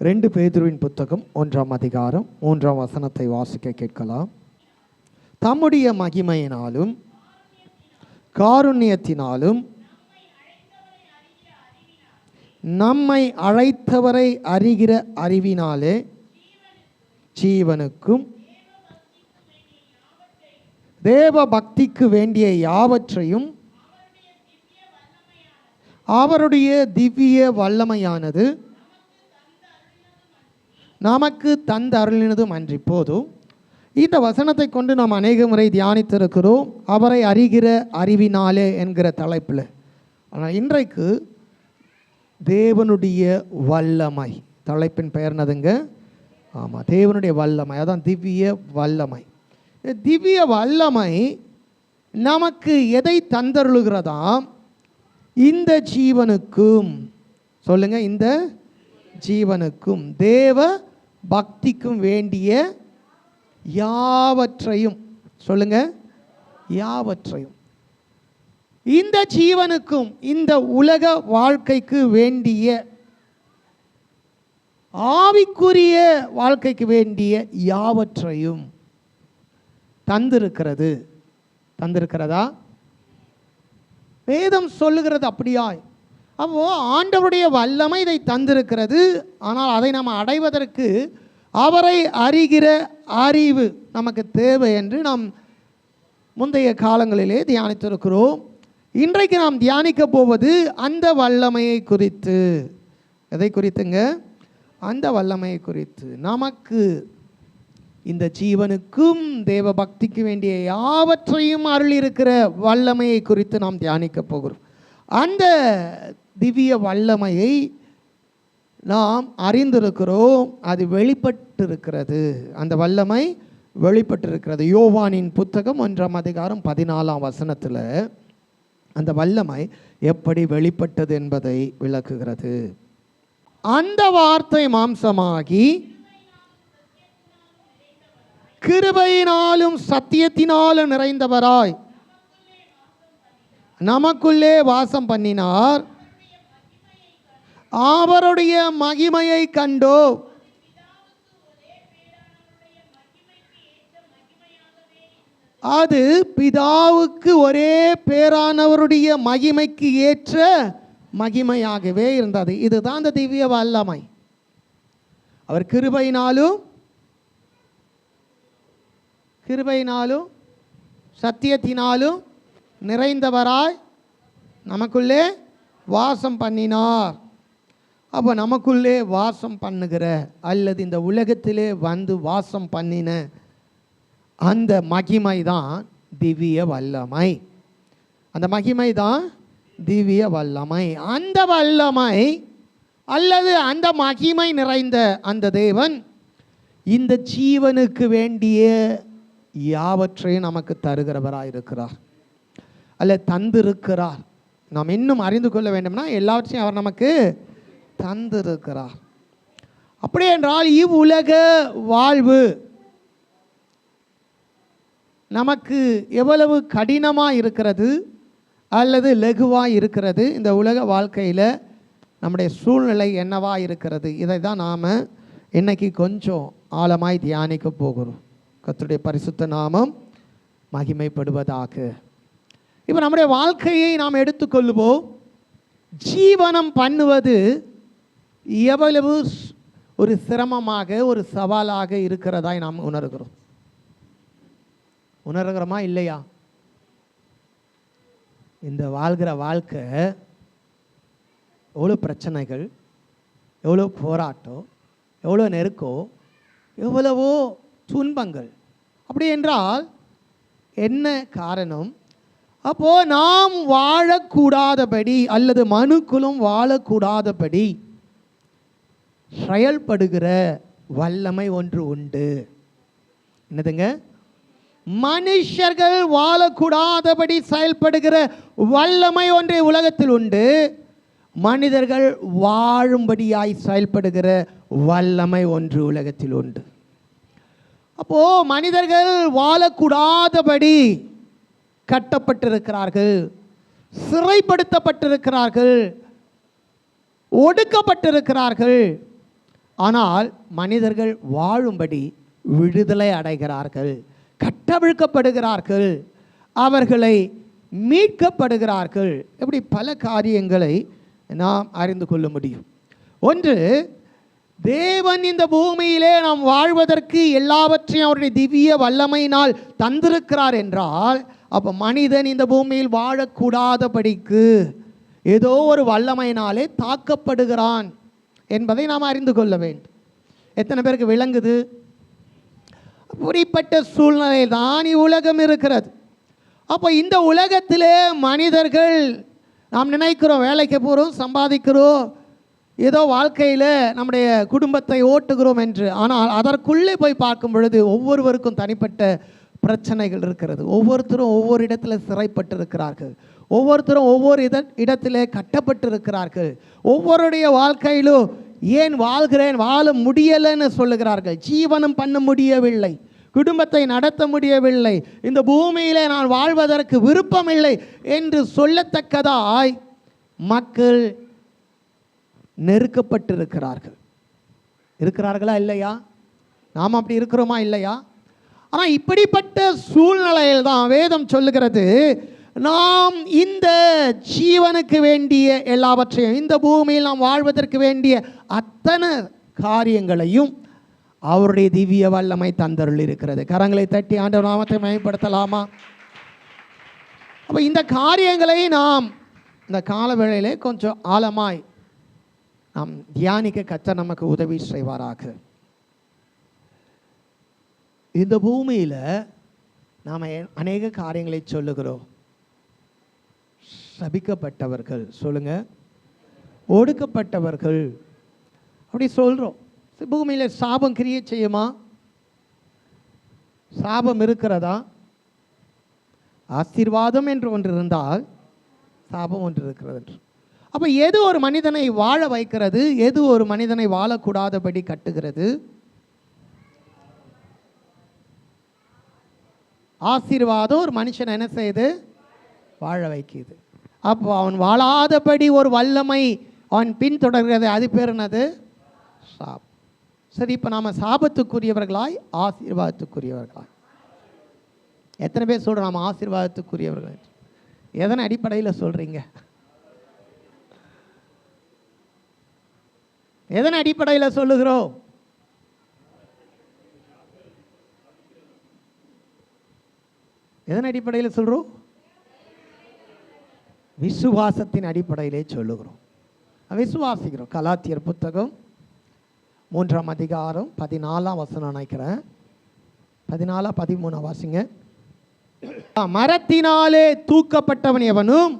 2 பேதுருவின் புத்தகம் 1ஆம் அதிகாரம் 3ஆம் வசனத்தை வாசிக்க கேட்கலாம். தம்முடைய மகிமையினாலும் காருண்யத்தினாலும் நம்மை அழைத்தவரை அறிகிற அறிவினாலே ஜீவனுக்கும் தேவ பக்திக்கு வேண்டிய யாவற்றையும் அவருடைய திவ்ய வல்லமையானது நமக்கு தந்த அருளினதும் அன்றி. போதும். இந்த வசனத்தை கொண்டு நாம் அநேக முறை தியானித்திருக்கிறோம், அவரை அறிகிற அறிவினாலே என்கிற தலைப்பில். ஆனால் இன்றைக்கு தேவனுடைய வல்லமை, தலைப்பின் பெயர் என்னதுங்க? ஆமாம், தேவனுடைய வல்லமை. அதான் திவ்ய வல்லமை. திவ்ய வல்லமை நமக்கு எதை தந்தருளுகிறதாம்? இந்த ஜீவனுக்கும், சொல்லுங்க, இந்த ஜீவனுக்கும் தேவ பக்திக்கும் வேண்டிய யாவற்றையும், சொல்லுங்க, யாவற்றையும். இந்த ஜீவனுக்கும் இந்த உலக வாழ்க்கைக்கு வேண்டிய, ஆவிக்குரிய வாழ்க்கைக்கு வேண்டிய யாவற்றையும் தந்திருக்கிறது. தந்திருக்கிறதா? வேதம் சொல்லுகிறது அப்படியாய். அப்போ ஆண்டவருடைய வல்லமை இதை தந்திருக்கிறது. ஆனால் அதை நாம் அடைவதற்கு அவரை அறிகிற அறிவு நமக்கு தேவை என்று நாம் முந்தைய காலங்களிலே தியானித்திருக்கிறோம். இன்றைக்கு நாம் தியானிக்க போவது அந்த வல்லமையை குறித்து. எதை குறித்துங்க? அந்த வல்லமையை குறித்து. நமக்கு இந்த ஜீவனுக்கும் தேவ பக்திக்கு வேண்டிய யாவற்றையும் அருள் இருக்கிற வல்லமையை குறித்து நாம் தியானிக்க போகிறோம். அந்த திவ்ய வல்லமையை நாம் அறிந்திருக்கிறோம், அது வெளிப்பட்டிருக்கிறது. அந்த வல்லமை வெளிப்பட்டிருக்கிறது. யோவானின் புத்தகம் 1ஆம் அதிகாரம் 14ஆம் வசனத்தில் அந்த வல்லமை எப்படி வெளிப்பட்டது என்பதை விளக்குகிறது. அந்த வார்த்தை மாம்சமாகி கிருபையினாலும் சத்தியத்தினாலும் நிறைந்தவராய் நமக்குள்ளே வாசம் பண்ணினார். அவருடைய மகிமையை கண்டோ. அது பிதாவுக்கு ஒரே பேரானவருடைய மகிமைக்கு ஏற்ற மகிமையாகவே இருந்தது. இதுதான் அந்த திவ்ய வல்லமை. அவர் கிருபையினாலும் சத்தியத்தினாலும் நிறைந்தவராய் நமக்குள்ளே வாசம் பண்ணினார். அப்போ நமக்குள்ளே வாசம் பண்ணுகிற, அல்லது இந்த உலகத்திலே வந்து வாசம் பண்ணின அந்த மகிமை தான் திவ்ய வல்லமை. அந்த மகிமை தான் திவ்ய வல்லமை. அந்த வல்லமை அல்லது அந்த மகிமை நிறைந்த அந்த தேவன் இந்த ஜீவனுக்கு வேண்டிய யாவற்றையும் நமக்கு தருகிறவராக இருக்கிறார், அல்ல தந்திருக்கிறார். நாம் இன்னும் அறிந்து கொள்ள வேண்டும்னா எல்லாவற்றையும் அவர் நமக்கு தந்திருக்கிறார். அப்படி என்றால் இவ்வுலக வாழ்வு நமக்கு எவ்வளவு கடினமாக இருக்கிறது அல்லது லகுவாக இருக்கிறது, இந்த உலக வாழ்க்கையில் நம்முடைய சூழ்நிலை என்னவா இருக்கிறது, இதை தான் நாம் இன்னைக்கு கொஞ்சம் ஆழமாய் தியானிக்க போகிறோம். கர்த்தருடைய பரிசுத்த நாமம் மகிமைப்படுவதாக. இப்போ நம்முடைய வாழ்க்கையை நாம் எடுத்துக்கொள்ளுவோம். ஜீவனம் பண்ணுவது எவ்வளவு ஒரு சிரமமாக, ஒரு சவாலாக இருக்கிறதாய் நாம் உணர்கிறோம். உணர்கிறோமா இல்லையா? இந்த வாழ்கிற வாழ்க்கை எவ்வளோ பிரச்சனைகள், எவ்வளோ போராட்டம், எவ்வளோ நெருக்கம், எவ்வளவோ துன்பங்கள். அப்படி என்றால் என்ன காரணம்? அப்போது நாம் வாழக்கூடாதபடி அல்லது மனுக்குலம் வாழக்கூடாதபடி செயல்படுகிற வல்லமை ஒன்று உண்டு. என்னதுங்க? மனுஷர்கள் வாழக்கூடாதபடி செயல்படுகிற வல்லமை ஒன்று உலகத்தில் உண்டு. மனிதர்கள் வாழும்படியாய் செயல்படுகிற வல்லமை ஒன்று உலகத்தில் உண்டு. அப்போ மனிதர்கள் வாழக்கூடாதபடி கட்டப்பட்டிருக்கிறார்கள், சிறைப்படுத்தப்பட்டிருக்கிறார்கள், ஒடுக்கப்பட்டிருக்கிறார்கள். ஆனால் மனிதர்கள் வாழும்படி விடுதலை அடைகிறார்கள், கட்டவிழ்க்கப்படுகிறார்கள், அவர்களை மீட்கப்படுகிறார்கள். இப்படி பல காரியங்களை நாம் அறிந்து கொள்ள முடியும். ஒன்று, தேவன் இந்த பூமியிலே நாம் வாழ்வதற்கு எல்லாவற்றையும் அவருடைய திவ்ய வல்லமையினால் தந்திருக்கிறார் என்றால், அப்போ மனிதன் இந்த பூமியில் வாழக்கூடாதபடிக்கு ஏதோ ஒரு வல்லமையினாலே தாக்கப்படுகிறான் என்பதை நாம் அறிந்து கொள்ள வேண்டும். எத்தனை பேருக்கு விளங்குது? அப்படிப்பட்ட சூழ்நிலை தான் உலகம் இருக்கிறது. அப்போ இந்த உலகத்திலே மனிதர்கள் நாம் நினைக்கிறோம், வேலைக்கு போகிறோம், சம்பாதிக்கிறோம், ஏதோ வாழ்க்கையில் நம்முடைய குடும்பத்தை ஓட்டுகிறோம் என்று. ஆனால் அதற்குள்ளே போய் பார்க்கும் பொழுது ஒவ்வொருவருக்கும் தனிப்பட்ட பிரச்சனைகள் இருக்கிறது. ஒவ்வொருத்தரும் ஒவ்வொரு இடத்துல சிறைப்பட்டு இருக்கிறார்கள். ஒவ்வொருத்தரும் ஒவ்வொரு இடத்திலே கட்டப்பட்டு இருக்கிறார்கள். ஒவ்வொருடைய வாழ்க்கையிலும் ஏன் வாழ்கிறேன், வாழ முடியலைன்னு சொல்லுகிறார்கள். ஜீவனம் பண்ண முடியவில்லை, குடும்பத்தை நடத்த முடியவில்லை, இந்த பூமியிலே நான் வாழ்வதற்கு விருப்பமில்லை என்று சொல்லத்தக்கதாய் மக்கள் நெருக்கப்பட்டிருக்கிறார்கள். இருக்கிறார்களா இல்லையா? நாம் அப்படி இருக்கிறோமா இல்லையா? ஆனால் இப்படிப்பட்ட சூழ்நிலையில் தான் வேதம் சொல்லுகிறது, நாம் இந்த ஜீவனுக்கு வேண்டிய எல்லாவற்றையும், இந்த பூமியில் நாம் வாழ்வதற்கு வேண்டிய அத்தனை காரியங்களையும் அவருடைய திவ்ய வல்லமை தந்தருள் இருக்கிறது. கரங்களை தட்டி ஆண்டவர் நாமத்தை மகிமைப்படுத்தலாமா? அப்போ இந்த காரியங்களை நாம் இந்த காலவேளையிலே கொஞ்சம் ஆழமாய் நாம் தியானிக்க கர்த்தர் நமக்கு உதவி செய்வாராக. இந்த பூமியில் நாம் அநேக காரியங்களை சொல்லுகிறோம். சபிக்கப்பட்டவர்கள், சொல்லுங்க, ஒடுக்கப்பட்டவர்கள், அப்படி சொல்கிறோம். பூமியில் சாபம் கிரியை செய்யுமா? சாபம் இருக்கிறதா? ஆசீர்வாதம் என்று ஒன்று இருந்தால் சாபம் ஒன்று இருக்கிறது என்று. அப்போ எது ஒரு மனிதனை வாழ வைக்கிறது, எது ஒரு மனிதனை வாழக்கூடாதபடி கட்டுகிறது? ஆசீர்வாதம் ஒரு மனுஷன் என்ன செய்யுது? வாழ வைக்குது. அப்போ அவன் வாழாதபடி ஒரு வல்லமை அவன் பின்தொடர்கிறது. அது பேர் என்னது? சாபம். சரி, இப்போ நாம் சாபத்துக்குரியவர்களாய் ஆசீர்வாதத்துக்குரியவர்களாய்? எத்தனை பேர் சொல்கிறோம் நாம் ஆசீர்வாதத்துக்குரியவர்கள்? எதன் அடிப்படையில் சொல்கிறீங்க? எதன் அடிப்படையில் சொல்லுகிறோம்? எதன் அடிப்படையில் சொல்கிறோம்? விசுவாசத்தின் அடிப்படையிலே சொல்லுகிறோம், விசுவாசிக்கிறோம். கலாத்தியர் புத்தகம் 3ஆம் அதிகாரம் 14ஆம் வசனம் நினைக்கிறேன், 14 13 வாசிங்க. மரத்தினாலே தூக்கப்பட்டவன் எவனும்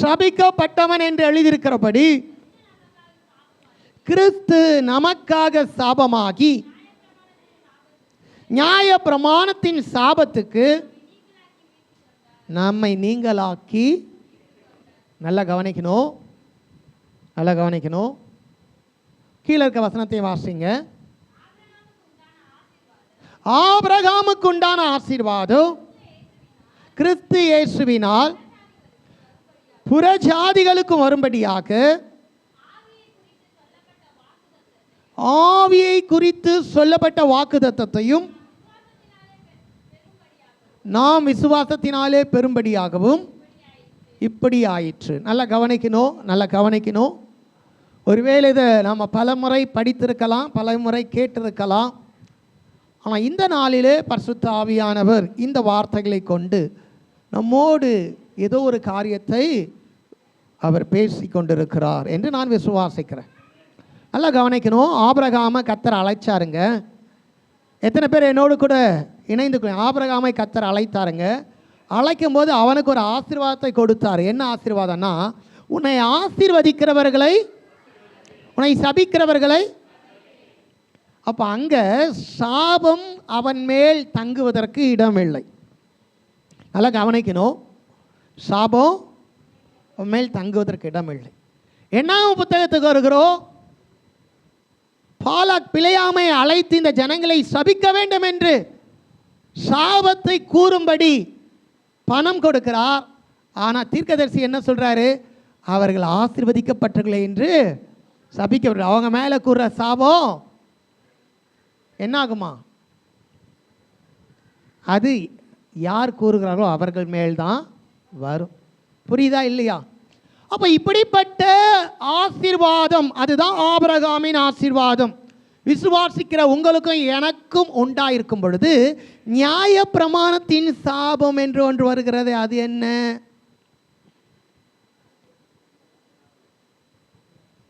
சபிக்கப்பட்டவன் என்று எழுதியிருக்கிறபடி கிறிஸ்து நமக்காக சாபமாகி நியாய பிரமாணத்தின் சாபத்துக்கு நம்மை நீங்களாக்கி. நல்லா கவனிக்கணும், நல்லா கவனிக்கணும். கீழே இருக்க வசனத்தை வாசிங்க. ஆபிரகாமுக்கு உண்டான ஆசீர்வாதம் கிறிஸ்து இயேசுவினால் புறஜாதிகளுக்கும் வரும்படியாக ஆவியை குறித்து சொல்லப்பட்ட வாக்குத்தத்தத்தையும் நாம் விசுவாசத்தினாலே பெரும்படியாகவும் இப்படி ஆயிற்று. நல்லா கவனிக்கணும், நல்லா கவனிக்கணும். ஒருவேளை இதை நாம் பல முறை படித்திருக்கலாம், பல முறை கேட்டிருக்கலாம். ஆனால் இந்த நாளிலே பரிசுத்த ஆவியானவர் இந்த வார்த்தைகளை கொண்டு நம்மோடு ஏதோ ஒரு காரியத்தை அவர் பேசி கொண்டிருக்கிறார் என்று நான் விசுவாசிக்கிறேன். நல்லா கவனிக்கணும். ஆபிரகாமை கர்த்தர் அழைச்சாருங்க. எத்தனை பேர் என்னோடு கூட இணைந்து? ஆபிரகாமை கர்த்தர் அழைத்தாருங்க. அழைக்கும் போது அவனுக்கு ஒரு ஆசீர்வாதத்தை கொடுத்தார். என்ன ஆசீர்வாதம்னா, உன்னை ஆசீர்வதிக்கிறவர்களை, உன்னை சபிக்கிறவர்களை. அப்போ அங்கே சாபம் அவன் மேல் தங்குவதற்கு இடமில்லை. நல்லா கவனிக்கணும், சாபம் அவன் மேல் தங்குவதற்கு இடமில்லை. என்ன புத்தகத்துக்கு வருகிறோம்? பாலாக் பிழையாமை அழைத்து இந்த ஜனங்களை சபிக்க வேண்டும் என்று சாபத்தை கூறும்படி பணம் கொடுக்கிறார். ஆனால் தீர்க்கதரிசி என்ன சொல்றாரு? அவர்கள் ஆசீர்வதிக்கப்பட்டவர்களே என்று சபிக்கப்பட்ட அவங்க மேலே கூறுற சாபம் என்ன ஆகுமா? அது யார் கூறுகிறார்களோ அவர்கள் மேல்தான் வரும். புரியுதா இல்லையா? அப்போ இப்படிப்பட்ட ஆசீர்வாதம், அதுதான் ஆபிரகாமின் ஆசீர்வாதம், விசுவாசிக்கிற உங்களுக்கும் எனக்கும் உண்டாயிருக்கும் பொழுது நியாய பிரமாணத்தின் சாபம் என்று ஒன்று வருகிறது. அது என்ன?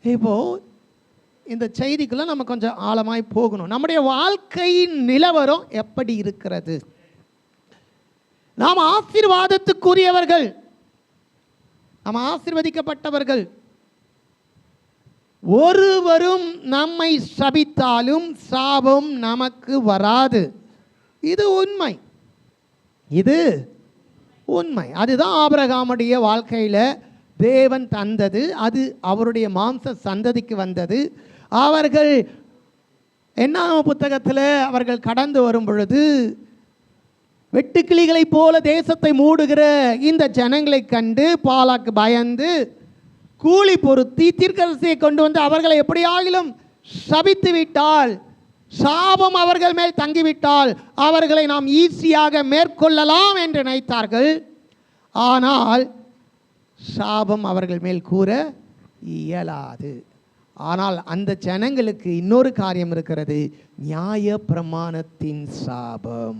இப்போ இந்த செய்திக்குள்ள நம்ம கொஞ்சம் ஆழமாய் போகணும். நம்முடைய வாழ்க்கையின் நிலவரம் எப்படி இருக்கிறது? நாம் ஆசீர்வாதத்துக்குரியவர்கள், நாம் ஆசீர்வதிக்கப்பட்டவர்கள். ஒருவரும் நம்மை சபித்தாலும் சாபம் நமக்கு வராது. இது உண்மை, இது உண்மை. அதுதான் ஆபிரகாமுடைய வாழ்க்கையில் தேவன் தந்தது. அது அவருடைய மாம்ச சந்ததிக்கு வந்தது. அவர்கள் என்னாகம புத்தகத்தில் அவர்கள் கடந்து வரும் பொழுது வெட்டுக்கிளிகளைப் போல தேசத்தை மூடுகிற இந்த ஜனங்களை கண்டு பாலாக்கு பயந்து கூலி பொருத்தி தீர்க்கதரிசியை கொண்டு வந்து அவர்களை எப்படியாகிலும் சபித்து விட்டால், சாபம் அவர்கள் மேல் தங்கிவிட்டால் அவர்களை நாம் ஈஸியாக மேற்கொள்ளலாம் என்று நினைத்தார்கள். ஆனால் சாபம் அவர்கள் மேல் கூற இயலாது. ஆனால் அந்த ஜனங்களுக்கு இன்னொரு காரியம் இருக்கிறது, நியாய பிரமாணத்தின் சாபம்.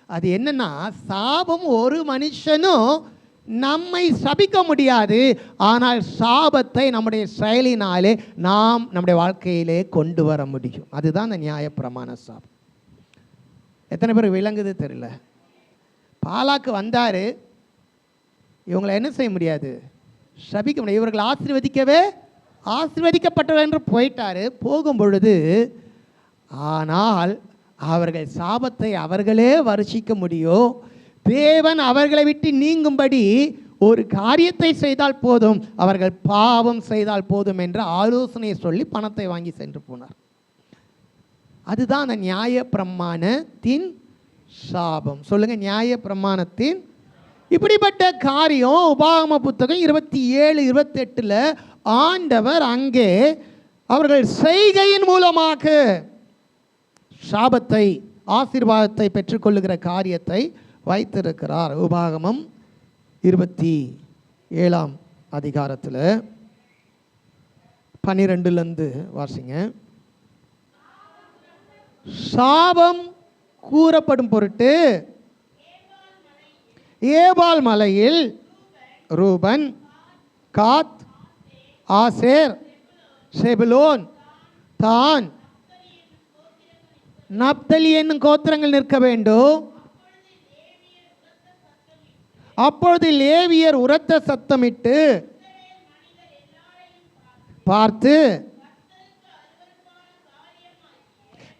அது என்னன்னா, சாபம் ஒரு மனுஷனும் நம்மை சபிக்க முடியாது, ஆனால் சாபத்தை நம்முடைய செயலினாலே நாம் நம்முடைய வாழ்க்கையிலே கொண்டு வர முடியும். அதுதான் அந்த நியாய பிரமாண சாபம். எத்தனை பேர் விளங்குது தெரியல. பாலாக்கு வந்தார், இவங்களை என்ன செய்ய முடியாது, சபிக்க முடியாது. இவர்கள் ஆசீர்வதிக்கப்பட்டவர் என்று போயிட்டார். போகும் பொழுது ஆனால் அவர்கள் சாபத்தை அவர்களே வருஷிக்க முடியும். தேவன் அவர்களை விட்டு நீங்கும்படி ஒரு காரியத்தை செய்தால் போதும், அவர்கள் பாவம் செய்தால் போதும் என்ற ஆலோசனையை சொல்லி பணத்தை வாங்கி சென்று போனார். அதுதான் அந்த நியாய பிரமாணத்தின் சாபம். சொல்லுங்க, நியாய பிரமாணத்தின். இப்படிப்பட்ட காரியம் உபாகம புத்தகம் 27-28 ஆண்டவர் அங்கே அவர்கள் செய்கையின் மூலமாக சாபத்தை ஆசீர்வாதத்தை பெற்றுக்கொள்ளுகிற காரியத்தை வைத்திருக்கிறார். உபாகமம் 27 அதிகாரத்தில் 12 வாசிங்க. சாபம் கூறப்படும் பொருட்டு ஏபால் மலையில் ரூபன், காத், ஆசேர், செபுலோன், தான், நப்தலி என்னும் கோத்திரங்கள் நிற்க வேண்டும். அப்பொழுது லேவியர் உரத்த சத்தமிட்டு பார்த்து,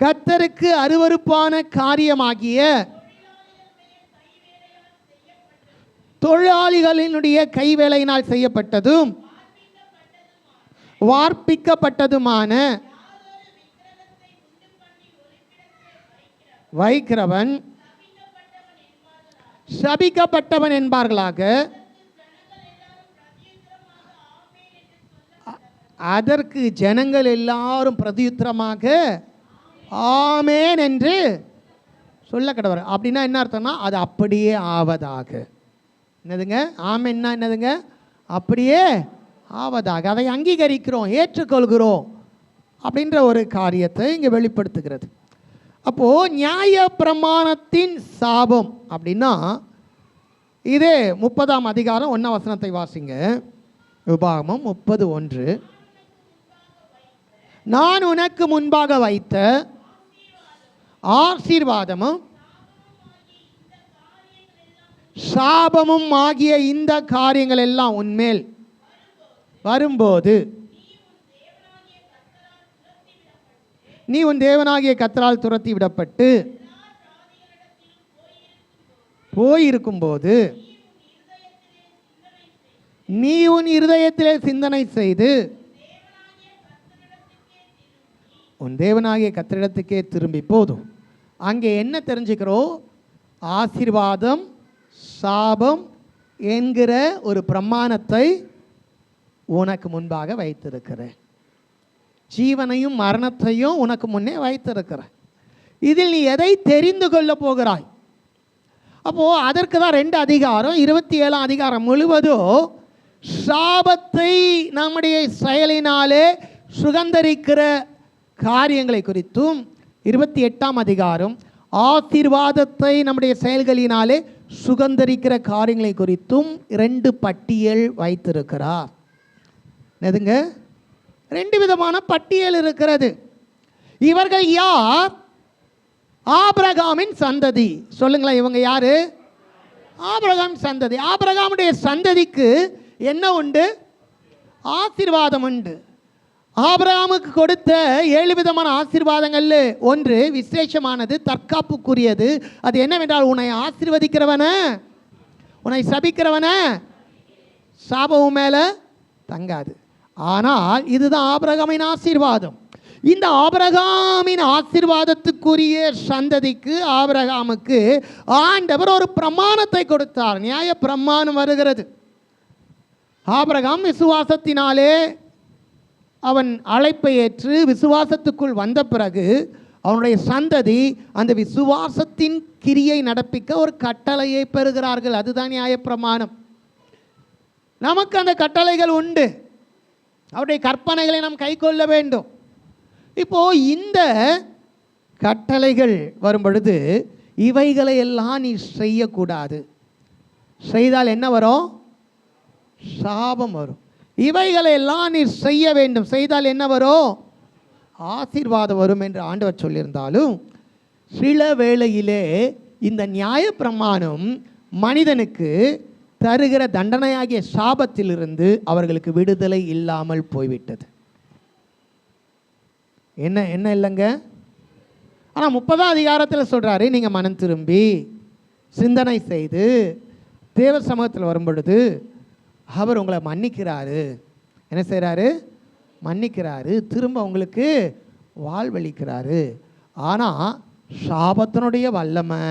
கர்த்தருக்கு அருவருப்பான காரியமாகிய தொழிலாளிகளினுடைய கைவேலையினால் செய்யப்பட்டதும் வார்ப்பிக்கப்பட்டதுமான வைக்கிறவன் சபிக்கப்பட்டவன் என்பார்களாக. அதற்கு ஜனங்கள் எல்லாரும் பிரதியுத்தரமாக ஆமேன் என்று சொல்ல கடவர். அப்படின்னா என்ன அர்த்தம்னா, அது அப்படியே ஆவதாக. என்னதுங்க ஆமேன்னா? என்னதுங்க? அப்படியே ஆவதாக. அதை அங்கீகரிக்கிறோம், ஏற்றுக்கொள்கிறோம் அப்படின்ற ஒரு காரியத்தை இங்கே வெளிப்படுத்துகிறது. அப்போது நியாய பிரமாணத்தின் சாபம் அப்படின்னா, இதே 30 அதிகாரம் 1 வசனத்தை வாசிங்க. உபாகமம் 30:1. நான் உனக்கு முன்பாக வைத்த ஆசீர்வாதமும் சாபமும் ஆகிய இந்த காரியங்கள் எல்லாம் உன்மேல் வரும்போது நீ உன் தேவனாகிய கர்த்தரால் துரத்தி விடப்பட்டு போயிருக்கும்போது நீ உன் இருதயத்திலே சிந்தனை செய்து உன் தேவனாகிய கர்த்தரிடத்துக்கே திரும்பி போதும். அங்கே என்ன தெரிஞ்சுக்கிறோம்? ஆசீர்வாதம், சாபம் என்கிற ஒரு பிரமாணத்தை உனக்கு முன்பாக வைத்திருக்கிறேன். ஜீவனையும் மரணத்தையும் உனக்கு முன்னே வைத்திருக்கிறேன். இதில் நீ எதை தெரிந்து கொள்ள போகிறாய்? அப்போது அதற்கு தான் 2 அதிகாரம் 27ஆம் அதிகாரம் முழுவதும் சாபத்தை நம்முடைய செயலினாலே சுகந்தரிக்கிற காரியங்களை குறித்தும், 28ஆம் அதிகாரம் ஆசீர்வாதத்தை நம்முடைய செயல்களினாலே சுகந்தரிக்கிற காரியங்களை குறித்தும் 2 பட்டியல் வைத்திருக்கிறார். எதுங்க? 2 விதமான பட்டியல் இருக்கிறது. இவர்கள் யார்? ஆபிரகாமின் சந்ததி. சொல்லுங்களேன், இவங்க யாரு? ஆபிரகாம் சந்ததி. ஆபிரகாமுடைய சந்ததிக்கு என்ன உண்டு? ஆசீர்வாதம் உண்டு. ஆபிரகாமுக்கு கொடுத்த 7 விதமான ஆசீர்வாதங்கள்ல ஒன்று விசேஷமானது, தற்காப்புக்குரியது. அது என்னவென்றால், உன்னை ஆசீர்வதிக்கிறவன உன்னை சபிக்கிறவன சாபமும் மேல தங்காது. ஆனால் இதுதான் ஆபிரகாமின் ஆசீர்வாதம். இந்த ஆபிரகாமின் ஆசீர்வாதத்துக்குரிய சந்ததிக்கு, ஆபிரகாமுக்கு ஆண்டவர் ஒரு பிரமாணத்தை கொடுத்தார். நியாய பிரமாணம் வருகிறது. ஆபிரகாம் விசுவாசத்தினாலே அவன் அழைப்பை ஏற்று விசுவாசத்துக்குள் வந்த பிறகு அவனுடைய சந்ததி அந்த விசுவாசத்தின் கிரியை நடப்பிக்க ஒரு கட்டளையை பெறுகிறார்கள். அதுதான் நியாயப்பிரமாணம். நமக்கு அந்த கட்டளைகள் உண்டு. அவருடைய கற்பனைகளை நாம் கை கொள்ள வேண்டும். இப்போ இந்த கட்டளைகள் வரும் பொழுது இவைகளை எல்லாம் நீ செய்யக்கூடாது. செய்தால் என்ன வரும்? சாபம் வரும். இவைகளை எல்லாம் நீ செய்ய வேண்டும். செய்தால் என்ன வரும்? ஆசீர்வாதம் வரும் என்று ஆண்டவர் சொல்லியிருந்தாலும், சில வேளையிலே இந்த நியாயப்பிரமாணம் மனிதனுக்கு தருகிற தண்டனையாகிய சாபத்திலிருந்து அவர்களுக்கு விடுதலை இல்லாமல் போய்விட்டது. என்ன இல்லைங்க? ஆனால் 30ஆம் அதிகாரத்தில் சொல்கிறாரு, நீங்கள் மனம் திரும்பி சிந்தனை செய்து தேவ சமூகத்தில் வரும் பொழுது அவர் உங்களை மன்னிக்கிறாரு. என்ன செய்கிறாரு? மன்னிக்கிறாரு. திரும்ப உங்களுக்கு வாழ்வளிக்கிறாரு. ஆனால் சாபத்தினுடைய வல்லமை,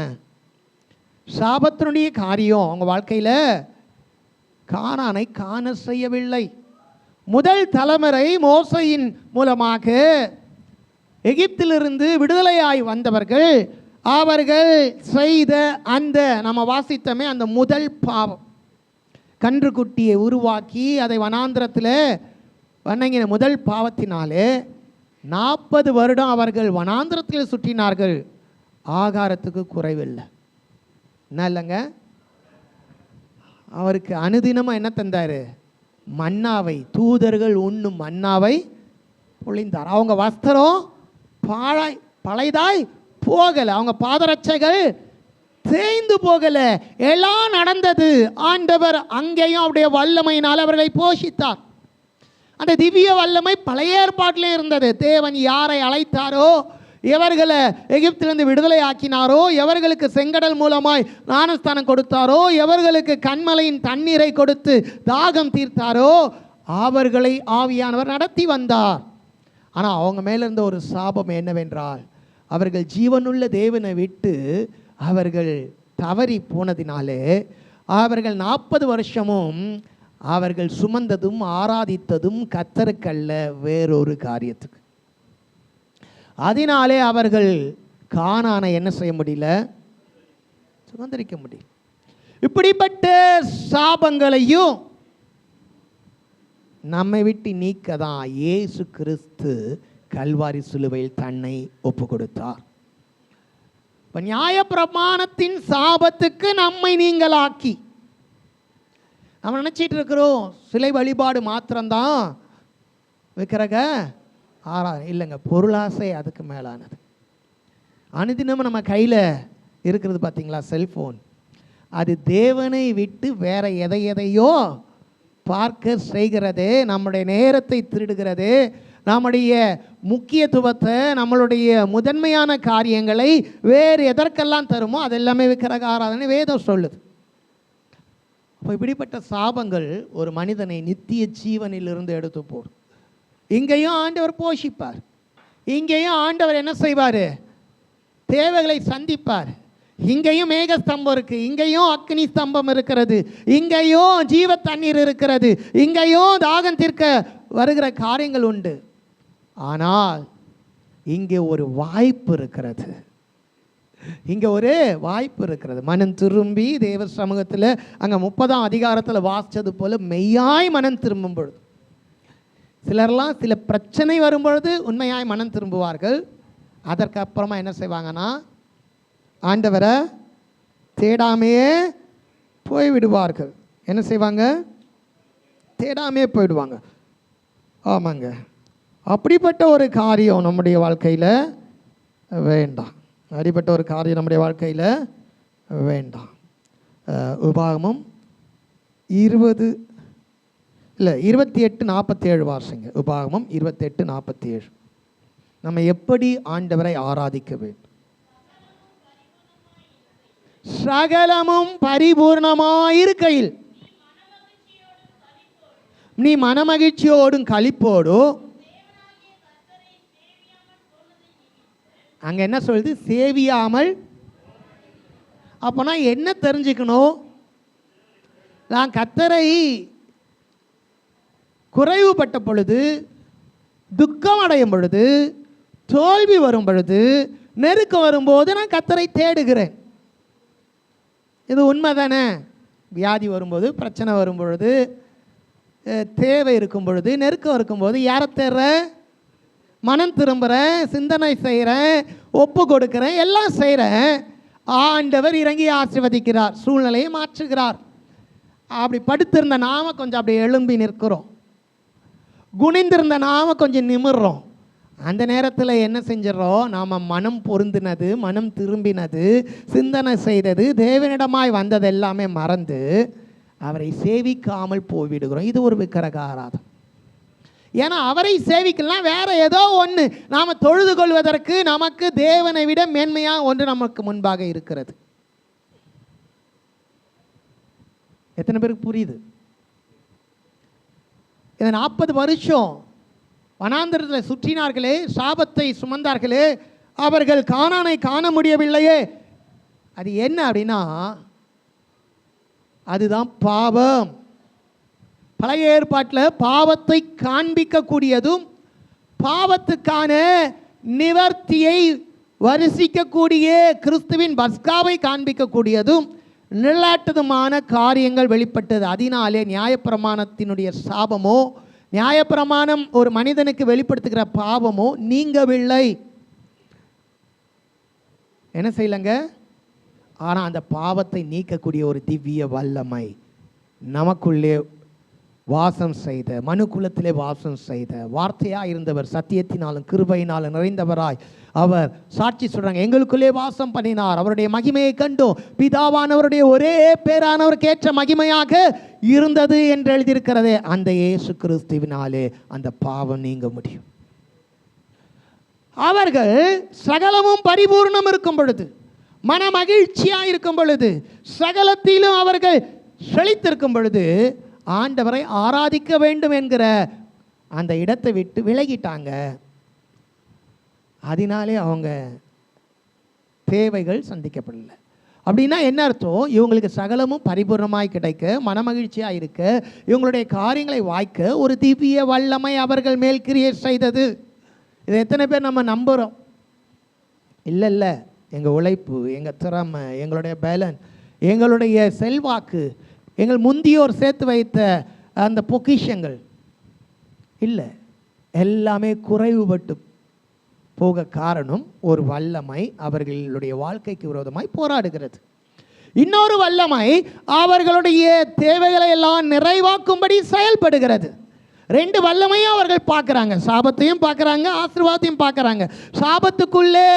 சாபத்தினுடைய காரியம் அவங்க வாழ்க்கையில் கானானை காண செய்யவில்லை. முதல் தலைமுறை மோசையின் மூலமாக எகிப்திலிருந்து விடுதலையாய் வந்தவர்கள், அவர்கள் செய்த அந்த நம்ம வாசித்தமே அந்த முதல் பாவம், கன்றுக்குட்டியை உருவாக்கி அதை வனாந்திரத்தில் வணங்கின முதல் பாவத்தினாலே 40 வருடம் அவர்கள் வனாந்திரத்தில் சுற்றினார்கள். ஆகாரத்துக்கு குறைவில்லை. என்ன இல்லைங்க? அவருக்கு அனுதினமாக என்ன தந்தார்? மன்னாவை, தூதர்கள் உண்ணும் மன்னாவை பொழிந்தார். அவங்க வஸ்திரம் பழைதாய் போகலை, அவங்க பாதரட்சைகள் தேய்ந்து போகலை. எல்லாம் நடந்தது. ஆண்டவர் அங்கேயும் அவருடைய வல்லமையினால் அவர்களை போஷித்தார். அந்த திவ்ய வல்லமை பழைய ஏற்பாட்டிலே இருந்தது. தேவன் யாரை அழைத்தாரோ, எவர்களை எகிப்திலிருந்து விடுதலை ஆக்கினாரோ, எவர்களுக்கு செங்கடல் மூலமாய் ஞானஸ்தானம் கொடுத்தாரோ, எவர்களுக்கு கண்மலையின் தண்ணீரை கொடுத்து தாகம் தீர்த்தாரோ, அவர்களை ஆவியானவர் நடத்தி வந்தார். ஆனால் அவங்க மேலே இருந்த ஒரு சாபம் என்னவென்றால், அவர்கள் ஜீவனுள்ள தேவனை விட்டு அவர்கள் தவறி போனதினாலே அவர்கள் 40 வருஷமும் அவர்கள் சுமந்ததும் ஆராதித்ததும் கர்த்தருக்கல்ல, வேறொரு காரியத்துக்கு. அதனாலே அவர்கள் கானானை என்ன செய்ய முடியல? சுதந்திரிக்க முடியல. இப்படிப்பட்ட சாபங்களையும் நம்மை விட்டு நீக்க தான் இயேசு கிறிஸ்து கல்வாரி சிலுவையில் தன்னை ஒப்பு கொடுத்தார். இப்போ நியாயப்பிரமாணத்தின் சாபத்துக்கு நம்மை நீங்களாக்கி, நம்ம நினச்சிட்டு இருக்கிறோம் சிலை வழிபாடு மாத்திரம்தான் விக்கிரக ஆராதனை. இல்லைங்க, பொருளாசை அதுக்கு மேலானது. அனுதினமும் நம்ம கையில் இருக்கிறது பார்த்தீங்களா, செல்ஃபோன், அது தேவனை விட்டு வேற எதையோ பார்க்க செய்கிறது. நம்முடைய நேரத்தை திருடுகிறது. நம்முடைய முக்கியத்துவத்தை, நம்மளுடைய முதன்மையான காரியங்களை வேறு எதற்கெல்லாம் தருமோ அதெல்லாமே விக்கிரக ஆராதனை வேதம் சொல்லுது. அப்போ இப்படிப்பட்ட சாபங்கள் ஒரு மனிதனை நித்திய ஜீவனிலிருந்து எடுத்து போடும். இங்கேயும் ஆண்டவர் போஷிப்பார், இங்கேயும் ஆண்டவர் என்ன செய்வார்? தேவைகளை சந்திப்பார். இங்கேயும் மேக ஸ்தம்பம் இருக்கு, இங்கேயும் அக்னி ஸ்தம்பம் இருக்கிறது, இங்கேயும் ஜீவ தண்ணீர் இருக்கிறது, இங்கேயும் தாகம் தீர்க்க வருகிற காரியங்கள் உண்டு. ஆனால் இங்கே ஒரு வாய்ப்பு இருக்கிறது. இங்கே ஒரு வாய்ப்பு இருக்கிறது. மனம் திரும்பி தேவ சமூகத்தில் அங்கே 30ஆம் அதிகாரத்தில் வாசித்தது போல மெய்யாய் மனம் திரும்பும் பொழுது, சிலர்லாம் சில பிரச்சனை வரும்பொழுது உண்மையாய் மனம் திரும்புவார்கள். அதற்கப்புறமா என்ன செய்வாங்கன்னா, ஆண்டவரை தேடாமையே போய்விடுவார்கள். என்ன செய்வாங்க? தேடாமையே போயிடுவாங்க. ஆமாங்க, அப்படிப்பட்ட ஒரு காரியம் நம்முடைய வாழ்க்கையில் வேண்டாம். அப்படிப்பட்ட ஒரு காரியம் நம்முடைய வாழ்க்கையில் வேண்டாம். உபாகமம் 28:47 வாசிங்க. உபாகமம் 28:47. நம்ம எப்படி ஆண்டவரை ஆராதிக்க வேண்டும்? சகலமும் பரிபூர்ணமாயிருக்கையில் நீ மனமகிழ்ச்சியோடும் களிப்போடும். அங்கே என்ன சொல்லுது? சேவியாமல். அப்போனா என்ன தெரிஞ்சுக்கணும்? நான் கர்த்தரை குறைவுபட்ட பொழுது, துக்கம் அடையும் பொழுது, தோல்வி வரும் பொழுது, நெருக்கம் வரும்போது நான் கர்த்தரை தேடுகிறேன். இது உண்மை தானே? வியாதி வரும்போது, பிரச்சனை வரும் பொழுது, தேவை இருக்கும் பொழுது, நெருக்கம் இருக்கும்போது யாரை தேடுறேன்? மனம் திரும்புகிறேன், சிந்தனை செய்கிறேன், ஒப்பு கொடுக்குறேன், எல்லாம் செய்கிறேன். ஆண்டவர் இறங்கி ஆசீர்வதிக்கிறார், சூழ்நிலையை மாற்றுகிறார். அப்படி படுத்திருந்த நாம கொஞ்சம் அப்படி எழும்பி நிற்கிறோம், குனிந்திருந்த நாம கொஞ்சம் நிமிர்றோம். அந்த நேரத்தில் என்ன செஞ்சிடறோம்? நாம் மனம் பொருந்தினது, மனம் திரும்பினது, சிந்தனை செய்தது, தேவனிடமாய் வந்தது எல்லாமே மறந்து அவரை சேவிக்காமல் போய்விடுகிறோம். இது ஒரு விக்கிரக ஆராதனை. ஏன்னா அவரை சேவிக்கலாம் வேற ஏதோ ஒன்று நாம் தொழுது கொள்வதற்கு நமக்கு தேவனை விட மேன்மையாக ஒன்று நமக்கு முன்பாக இருக்கிறது. எத்தனை பேருக்கு புரியுது? இந்த 40 வருஷம் வனாந்தரத்தில் சுற்றினார்களே, சாபத்தை சுமந்தார்களே, அவர்கள் கானானை காண முடியவில்லையே. அது என்ன அப்படின்னா, அதுதான் பாவம். பழைய ஏற்பாட்டில் பாவத்தை காண்பிக்கக்கூடியதும், பாவத்துக்கான நிவர்த்தியை வரிசிக்கக்கூடிய கிறிஸ்துவின் பஸ்காவை காண்பிக்கக்கூடியதும் நிழலாட்டதுமான காரியங்கள் வெளிப்பட்டது. அதனாலே நியாயப்பிரமாணத்தினுடைய சாபமோ, நியாயப்பிரமாணம் ஒரு மனிதனுக்கு வெளிப்படுத்துகிற பாவமோ நீங்கவில்லை. என்ன செய்யலங்க? ஆனால் அந்த பாவத்தை நீக்கக்கூடிய ஒரு திவ்ய வல்லமை நமக்குள்ளே வாசம் செய்த, மனுக்குலத்திலே வாசம் செய்த வார்த்தையாக இருந்தவர், சத்தியத்தினாலும் கிருபையினாலும் நிறைந்தவராய் அவர் சாட்சி சொல்கிறாங்க, எங்களுக்குள்ளே வாசம் பண்ணினார், அவருடைய மகிமையை கண்டோம், பிதாவானவருடைய ஒரே பேரானவருக்கு ஏற்ற மகிமையாக இருந்தது என்று எழுதியிருக்கிறதே. அந்த இயேசு கிறிஸ்துவினாலே அந்த பாவம் நீங்க முடியும். அவர்கள் சகலமும் பரிபூர்ணம் இருக்கும் பொழுது, மன மகிழ்ச்சியாக இருக்கும் பொழுது, சகலத்திலும் அவர்கள் செழித்திருக்கும் பொழுது ஆண்டவரை ஆராதிக்க வேண்டும் என்கிற அந்த இடத்தை விட்டு விலகிட்டாங்க. அதனாலே அவங்க தேவைகள் சந்திக்கப்படலை. அப்படின்னா என்ன அர்த்தம்? இவங்களுக்கு சகலமும் பரிபூர்ணமாய் கிடைக்க, மனமகிழ்ச்சியாக இருக்க, இவங்களுடைய காரியங்களை வாய்க்க ஒரு திவ்ய வல்லமை அவர்கள் மேல் கிரியேட் செய்தது. இதை எத்தனை பேர் நம்ம நம்புகிறோம்? இல்லை, எங்கள் உழைப்பு, எங்கள் திறமை, எங்களுடைய பேலன், எங்களுடைய செல்வாக்கு, எங்கள் முந்தியோர் சேர்த்து வைத்த அந்த பொக்கிஷங்கள் இல்லை, எல்லாமே குறைவுபட்டு போக காரணம் ஒரு வல்லமை அவர்களுடைய வாழ்க்கைக்கு விரோதமாய் போராடுகிறது. இன்னொரு வல்லமை அவர்களுடைய தேவைகளை எல்லாம் நிறைவாக்கும்படி செயல்படுகிறது. 2 வல்லமையும் அவர்கள் பார்க்குறாங்க. சாபத்தையும் பார்க்குறாங்க, ஆசீர்வாதத்தையும் பார்க்குறாங்க. சாபத்துக்குள்ளே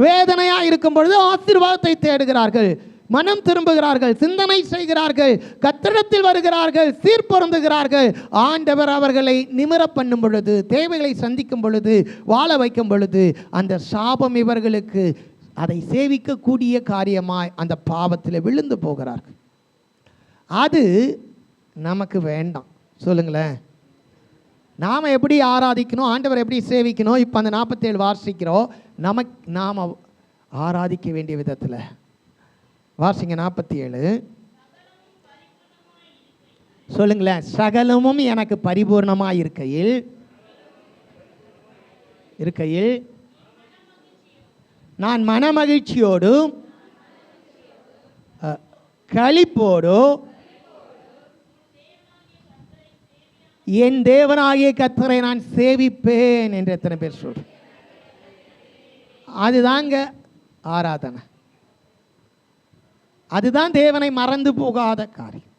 வேதனையாக இருக்கும் பொழுது ஆசீர்வாதத்தை தேடுகிறார்கள், மனம் திரும்புகிறார்கள், சிந்தனை செய்கிறார்கள், கர்த்தரிடத்தில் வருகிறார்கள், சீர்பொருந்துகிறார்கள். ஆண்டவர் அவர்களை நிமிர பண்ணும் பொழுது, தேவைகளை சந்திக்கும் பொழுது, வாழ வைக்கும் பொழுது, அந்த சாபம் இவர்களுக்கு அதை சேவிக்கக்கூடிய காரியமாய் அந்த பாவத்தில் விழுந்து போகிறார்கள். அது நமக்கு வேண்டாம். சொல்லுங்களேன், நாம் எப்படி ஆராதிக்கணும், ஆண்டவர் எப்படி சேவிக்கணும்? இப்போ அந்த 47 வாசிக்கிறோம். நாம் ஆராதிக்க வேண்டிய விதத்தில் வாசிங்க 47. சொல்லுங்களேன். சகலமும் எனக்கு பரிபூர்ணமாக இருக்கையில் நான் மனமகிழ்ச்சியோடும் களிப்போடு என் தேவனாகிய கர்த்தரை நான் சேவிப்பேன் என்று எத்தனை பேர் சொல்ற? அதுதாங்க ஆராதனை. அதுதான் தேவனை மறந்து போகாத காரியம்.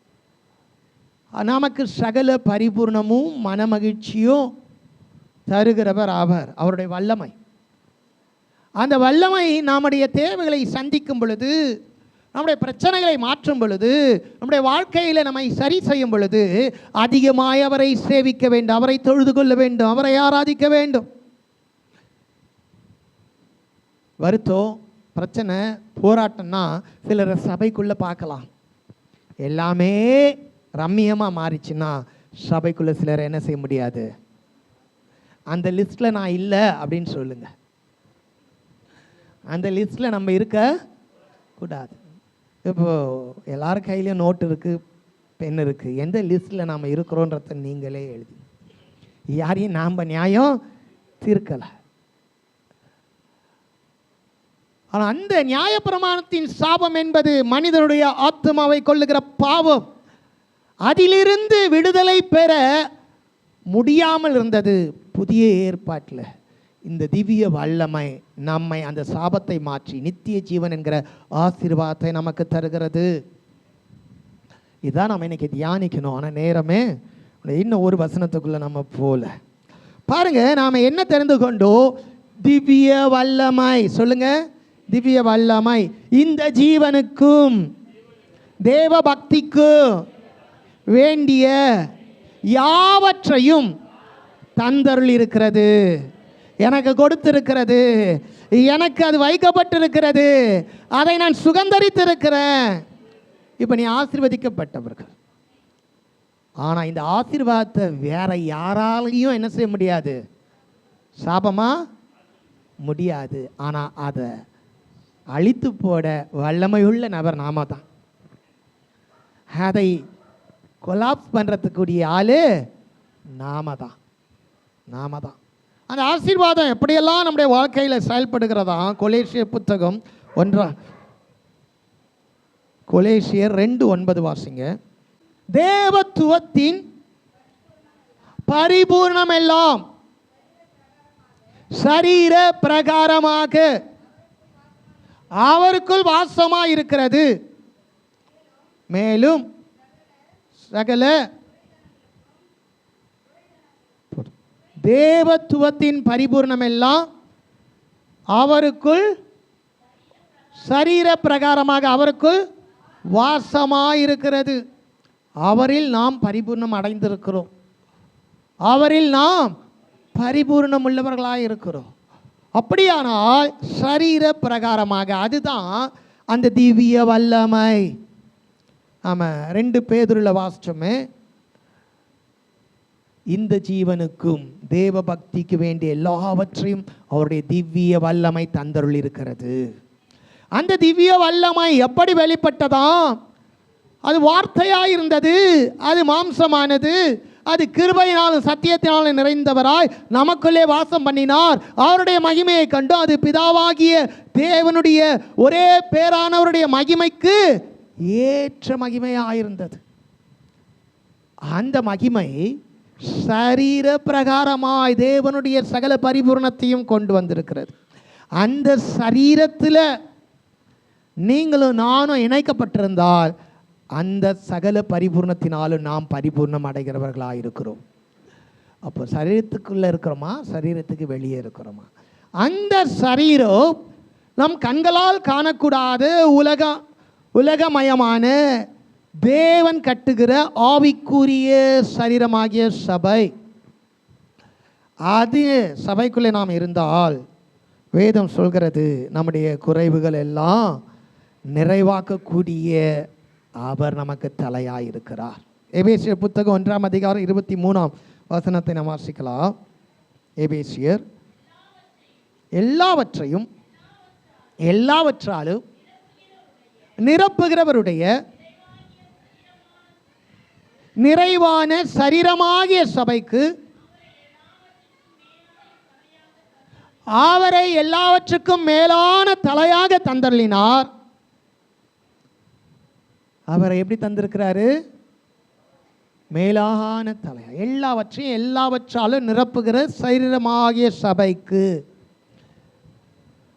நமக்கு சகல பரிபூர்ணமும் மனமகிழ்ச்சியும் தருகிறவர் அவருடைய வல்லமை. அந்த வல்லமை நம்முடைய தேவைகளை சந்திக்கும் பொழுது, நம்முடைய பிரச்சனைகளை மாற்றும் பொழுது, நம்முடைய வாழ்க்கையில் நம்மை சரி செய்யும் பொழுது அதிகமாய் அவரை சேவிக்க வேண்டும், அவரை தொழுது கொள்ள வேண்டும், அவரை ஆராதிக்க வேண்டும். வருத்தம், பிரச்சனை, போராட்டம்னா சிலர் சபைக்குள்ளே பார்க்கலாம். எல்லாமே ரம்மியமாக மாறிச்சுன்னா சபைக்குள்ளே சிலர் என்ன செய்ய முடியாது. அந்த லிஸ்ட்டில் நான் இல்லை அப்படின்னு சொல்லுங்க. அந்த லிஸ்ட்டில் நம்ம இருக்க கூடாது. இப்போது எல்லார் கையிலையும் நோட்டு இருக்குது, பென் இருக்குது. எந்த லிஸ்ட்டில் நாம் இருக்கிறோன்றத நீங்களே எழுதி, யாரையும் நாம் நியாயம் தீர்க்கலை. ஆனால் அந்த நியாயப்பிரமாணத்தின் சாபம் என்பது மனிதனுடைய ஆத்மாவை கொள்ளுகிற பாவம். அதிலிருந்து விடுதலை பெற முடியாமல் இருந்தது. புதிய ஏற்பாட்டில் இந்த திவ்ய வல்லமை நம்மை அந்த சாபத்தை மாற்றி நித்திய ஜீவன் என்கிற ஆசீர்வாதத்தை நமக்கு தருகிறது. இதான் நம்ம இன்னைக்கு தியானிக்கணும். ஆனால் நேரமே இன்னும் ஒரு வசனத்துக்குள்ளே நம்ம போல பாருங்க. நாம் என்ன தெரிந்து கொண்டோம்? திவ்ய வல்லமை. சொல்லுங்க, திவ்ய வல்லமை இந்த ஜீவனுக்கும் தேவ பக்திக்கும் வேண்டிய யாவற்றையும் தந்தருள் இருக்கிறது, எனக்கு கொடுத்திருக்கிறது, எனக்கு அது வைக்கப்பட்டிருக்கிறது, அதை நான் சுகந்தரித்திருக்கிறேன். இப்போ நீ ஆசீர்வதிக்கப்பட்டவர்கள். ஆனால் இந்த ஆசீர்வாதத்தை வேற யாராலையும் என்ன செய்ய முடியாது, சாபமா முடியாது. ஆனால் அதை அழித்து போட வல்லமையுள்ள நபர் நாம தான். அதை கொலாப்ஸ் பண்ணுறதுக்குரிய ஆளு நாம தான். அந்த ஆசீர்வாதம் எப்படியெல்லாம் நம்முடைய வாழ்க்கையில் செயல்படுகிறதா? கொலேசியர் புத்தகம் 1 கொலேசியர் 2:9 வாசிங்க. தேவத்துவத்தின் பரிபூர்ணம் எல்லாம் சரீர பிரகாரமாக அவருக்குள் வாசமாக இருக்கிறது, மேலும் சகல தேவத்துவத்தின் பரிபூர்ணம் எல்லாம் அவருக்குள் சரீர பிரகாரமாக அவருக்குள் வாசமாயிருக்கிறது. அவரில் நாம் பரிபூர்ணம் அடைந்திருக்கிறோம். அவரில் நாம் பரிபூர்ணம் உள்ளவர்களாக இருக்கிறோம். அப்படியானால் சரீர பிரகாரமாக, அதுதான் அந்த திவ்ய வல்லமை. ஆமாம், 2 பேதுருல வாசிச்சோமே, இந்த ஜீவனுக்கும் தேவ பக்திக்கு வேண்டிய எல்லாவற்றையும் அவருடைய திவ்ய வல்லமை தந்தருள் இருக்கிறது. அந்த திவ்ய வல்லமை எப்படி வெளிப்பட்டதா? அது வார்த்தையாக இருந்தது, அது மாம்சமானது, அது கிருபையினாலும் சத்தியத்தினாலும் நிறைந்தவராய் நமக்குள்ளே வாசம் பண்ணினார். அவருடைய மகிமையை கண்டு அது பிதாவாகிய தேவனுடைய ஒரே பேரானவருடைய மகிமைக்கு ஏற்ற மகிமையாயிருந்தது. அந்த மகிமை சரீர பிரகாரமாய் தேவனுடைய சகல பரிபூர்ணத்தையும் கொண்டு வந்திருக்கிறது. அந்த சரீரத்தில் நீங்களும் நானும் இணைக்கப்பட்டிருந்தால் அந்த சகல பரிபூர்ணத்தினாலும் நாம் பரிபூர்ணம் அடைகிறவர்களாக இருக்கிறோம். அப்போ சரீரத்துக்குள்ளே இருக்கிறோமா, சரீரத்துக்கு வெளியே இருக்கிறோமா? அந்த சரீரம் நம் கண்களால் காணக்கூடாத உலகமயமான தேவன் கட்டுகிற ஆவிக்குரிய சரீரமாகிய சபை. அது சபைக்குள்ளே நாம் இருந்தால் வேதம் சொல்கிறது நம்முடைய குறைவுகள் எல்லாம் நிறைவாக்கக்கூடிய அவர் நமக்கு தலையாய் இருக்கிறார். எபேசியர் புத்தகம் 1 அதிகாரம் 23 வசனத்தை நாம் வாசிக்கலாம். எபேசியர் எல்லாவற்றையும் எல்லாவற்றாலும் நிரப்புகிறவருடைய நிறைவான சரீரமாகிய சபைக்கு அவரை எல்லாவற்றுக்கும் மேலான தலையாக தந்தருளினார். அவரை எப்படி தந்திருக்கிறாரு? மேலான தலை, எல்லாவற்றையும் எல்லாவற்றாலும் நிரப்புகிற சரீரமாகிய சபைக்கு.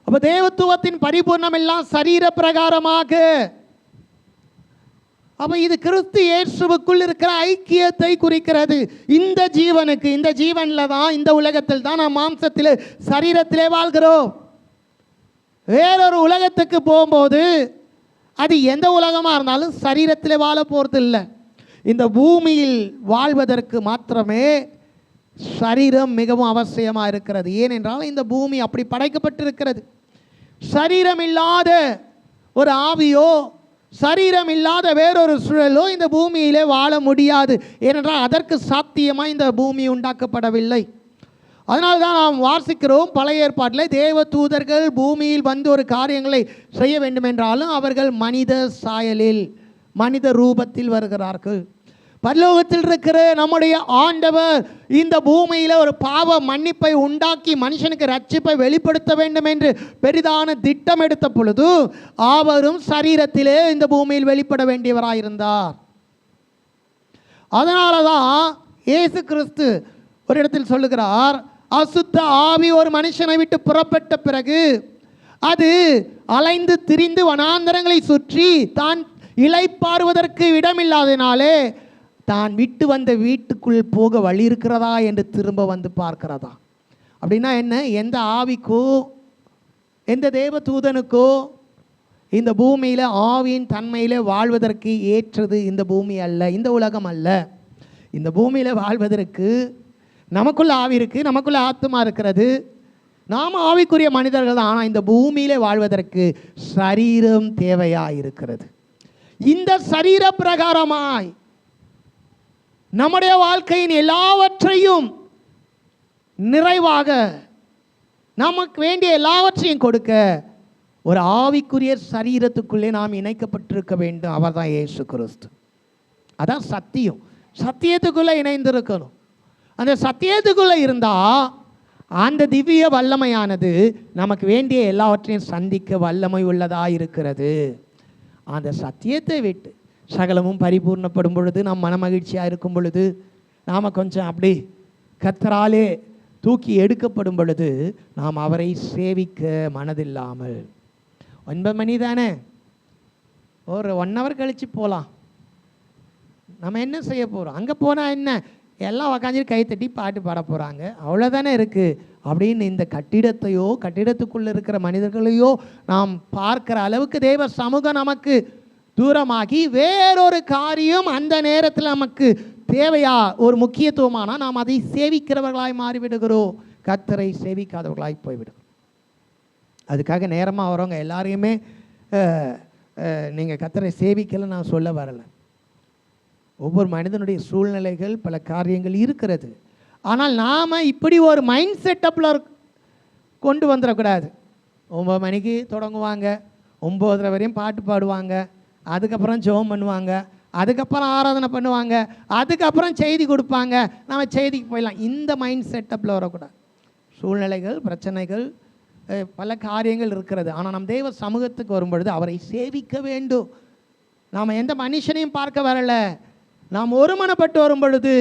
அப்ப தேவத்துவத்தின் பரிபூர்ணம் எல்லாம் சரீர பிரகாரமாக. அப்ப இது கிறிஸ்து இயேசுவுக்குள் இருக்கிற ஐக்கியத்தை குறிக்கிறது. இந்த ஜீவனுக்கு, இந்த ஜீவன்ல தான், இந்த உலகத்தில் தான் நாம் மாம்சத்திலே சரீரத்திலே வாழ்கிறோம். வேறொரு உலகத்துக்கு போகும்போது அது எந்த உலகமாக இருந்தாலும் சரீரத்திலே வாழ போகிறது இல்லை. இந்த பூமியில் வாழ்வதற்கு மாத்திரமே சரீரம் மிகவும் அவசியமாக இருக்கிறது. ஏனென்றால் இந்த பூமி அப்படி படைக்கப்பட்டிருக்கிறது. சரீரம் இல்லாத ஒரு ஆவியோ, சரீரம் இல்லாத வேறொரு சூழலோ இந்த பூமியிலே வாழ முடியாது. ஏனென்றால் அதற்கு சாத்தியமாக இந்த பூமி உண்டாக்கப்படவில்லை. அதனால தான் நாம் வாசிக்கிறோம் பழைய ஏற்பாட்டில் தேவ தூதர்கள் பூமியில் வந்து ஒரு காரியங்களை செய்ய வேண்டுமென்றாலும் அவர்கள் மனித சாயலில், மனித ரூபத்தில் வருகிறார்கள். பரலோகத்தில் இருக்கிற நம்முடைய ஆண்டவர் இந்த பூமியில் ஒரு பாவ மன்னிப்பை உண்டாக்கி மனுஷனுக்கு ரட்சிப்பை வெளிப்படுத்த வேண்டும் என்று பெரிதான திட்டம் எடுத்த பொழுது அவரும் சரீரத்திலே இந்த பூமியில் வெளிப்பட வேண்டியவராயிருந்தார். அதனால தான் இயேசு கிறிஸ்து ஒரு இடத்தில் சொல்லுகிறார், அசுத்த ஆவி ஒரு மனுஷனை விட்டு புறப்பட்ட பிறகு அது அலைந்து திரிந்து வனாந்தரங்களை சுற்றி தான் இளைப்பாறுவதற்கு இடமில்லாதனாலே தான் விட்டு வந்த வீட்டுக்குள் போக வழி இருக்கிறதா என்று திரும்ப வந்து பார்க்கிறதா. அப்படின்னா என்ன? எந்த ஆவிக்கோ எந்த தேவ தூதனுக்கோ இந்த பூமியில் ஆவியின் தன்மையில் வாழ்வதற்கு ஏற்றது இந்த பூமி அல்ல, இந்த உலகம் அல்ல. இந்த பூமியில் வாழ்வதற்கு நமக்குள்ள ஆவி இருக்குது, நமக்குள்ள ஆத்மா இருக்கிறது, நாம் ஆவிக்குரிய மனிதர்கள் தான். ஆனால் இந்த பூமியிலே வாழ்வதற்கு சரீரம் தேவையாக இருக்கிறது. இந்த சரீர பிரகாரமாய் நம்முடைய வாழ்க்கையின் எல்லாவற்றையும் நிறைவாக நமக்கு வேண்டிய எல்லாவற்றையும் கொடுக்க ஒரு ஆவிக்குரிய சரீரத்துக்குள்ளே நாம் இணைக்கப்பட்டிருக்க வேண்டும். அவர் தான் இயேசு கிறிஸ்து. அதான் சத்தியம். சத்தியத்துக்குள்ளே இணைந்திருக்கணும். அந்த சத்தியத்துக்குள்ளே இருந்தால் அந்த திவ்ய வல்லமையானது நமக்கு வேண்டிய எல்லாவற்றையும் சந்திக்க வல்லமை உள்ளதாக இருக்கிறது. அந்த சத்தியத்தை விட்டு சகலமும் பரிபூர்ணப்படும் பொழுது, நாம் மனமகிழ்ச்சியாக இருக்கும் பொழுது, நாம் கொஞ்சம் அப்படி கர்த்தராலே தூக்கி எடுக்கப்படும் பொழுது நாம் அவரை சேவிக்க மனதில்லாமல், 9 மணி தானே, ஒரு 1 hour கழித்து போகலாம், நம்ம என்ன செய்ய போகிறோம், அங்கே போனால் என்ன, எல்லாம் உக்காந்துட்டு கைத்தட்டி பாட்டு பாட போகிறாங்க, அவ்வளோதானே இருக்குது அப்படின்னு இந்த கட்டிடத்தையோ கட்டிடத்துக்குள்ளே இருக்கிற மனிதர்களையோ நாம் பார்க்குற அளவுக்கு தேவ சமூகம் நமக்கு தூரமாகி வேறொரு காரியம் அந்த நேரத்தில் நமக்கு தேவையா ஒரு முக்கியத்துவமானால் நாம் அதை சேவிக்கிறவர்களாய் மாறிவிடுகிறோம், கர்த்தரை சேவிக்காதவர்களாய் போய்விடும். அதுக்காக நேரமாக வரவங்க எல்லாரையுமே நீங்கள் கர்த்தரை சேவிக்கலை நான் சொல்ல வரலை. ஒவ்வொரு மனிதனுடைய சூழ்நிலைகள் பல காரியங்கள் இருக்கிறது. ஆனால் நாம் இப்படி ஒரு மைண்ட் செட்டப்பில் கொண்டு வந்துடக்கூடாது. 9 மணிக்கு தொடங்குவாங்க, 9:30 வரையும் பாட்டு பாடுவாங்க, அதுக்கப்புறம் ஜெபம் பண்ணுவாங்க, அதுக்கப்புறம் ஆராதனை பண்ணுவாங்க, அதுக்கப்புறம் செய்தி கொடுப்பாங்க, நம்ம செய்திக்கு போயிடலாம். இந்த மைண்ட் செட்டப்பில் வரக்கூடாது. சூழ்நிலைகள், பிரச்சனைகள், பல காரியங்கள் இருக்கிறது. ஆனால் நம் தேவ சமூகத்துக்கு வரும்பொழுது அவரை சேவிக்க வேண்டும். நாம் எந்த மனுஷனையும் பார்க்க வரலை, நாம் ஒருமனப்பட்டு வரும் பொழுது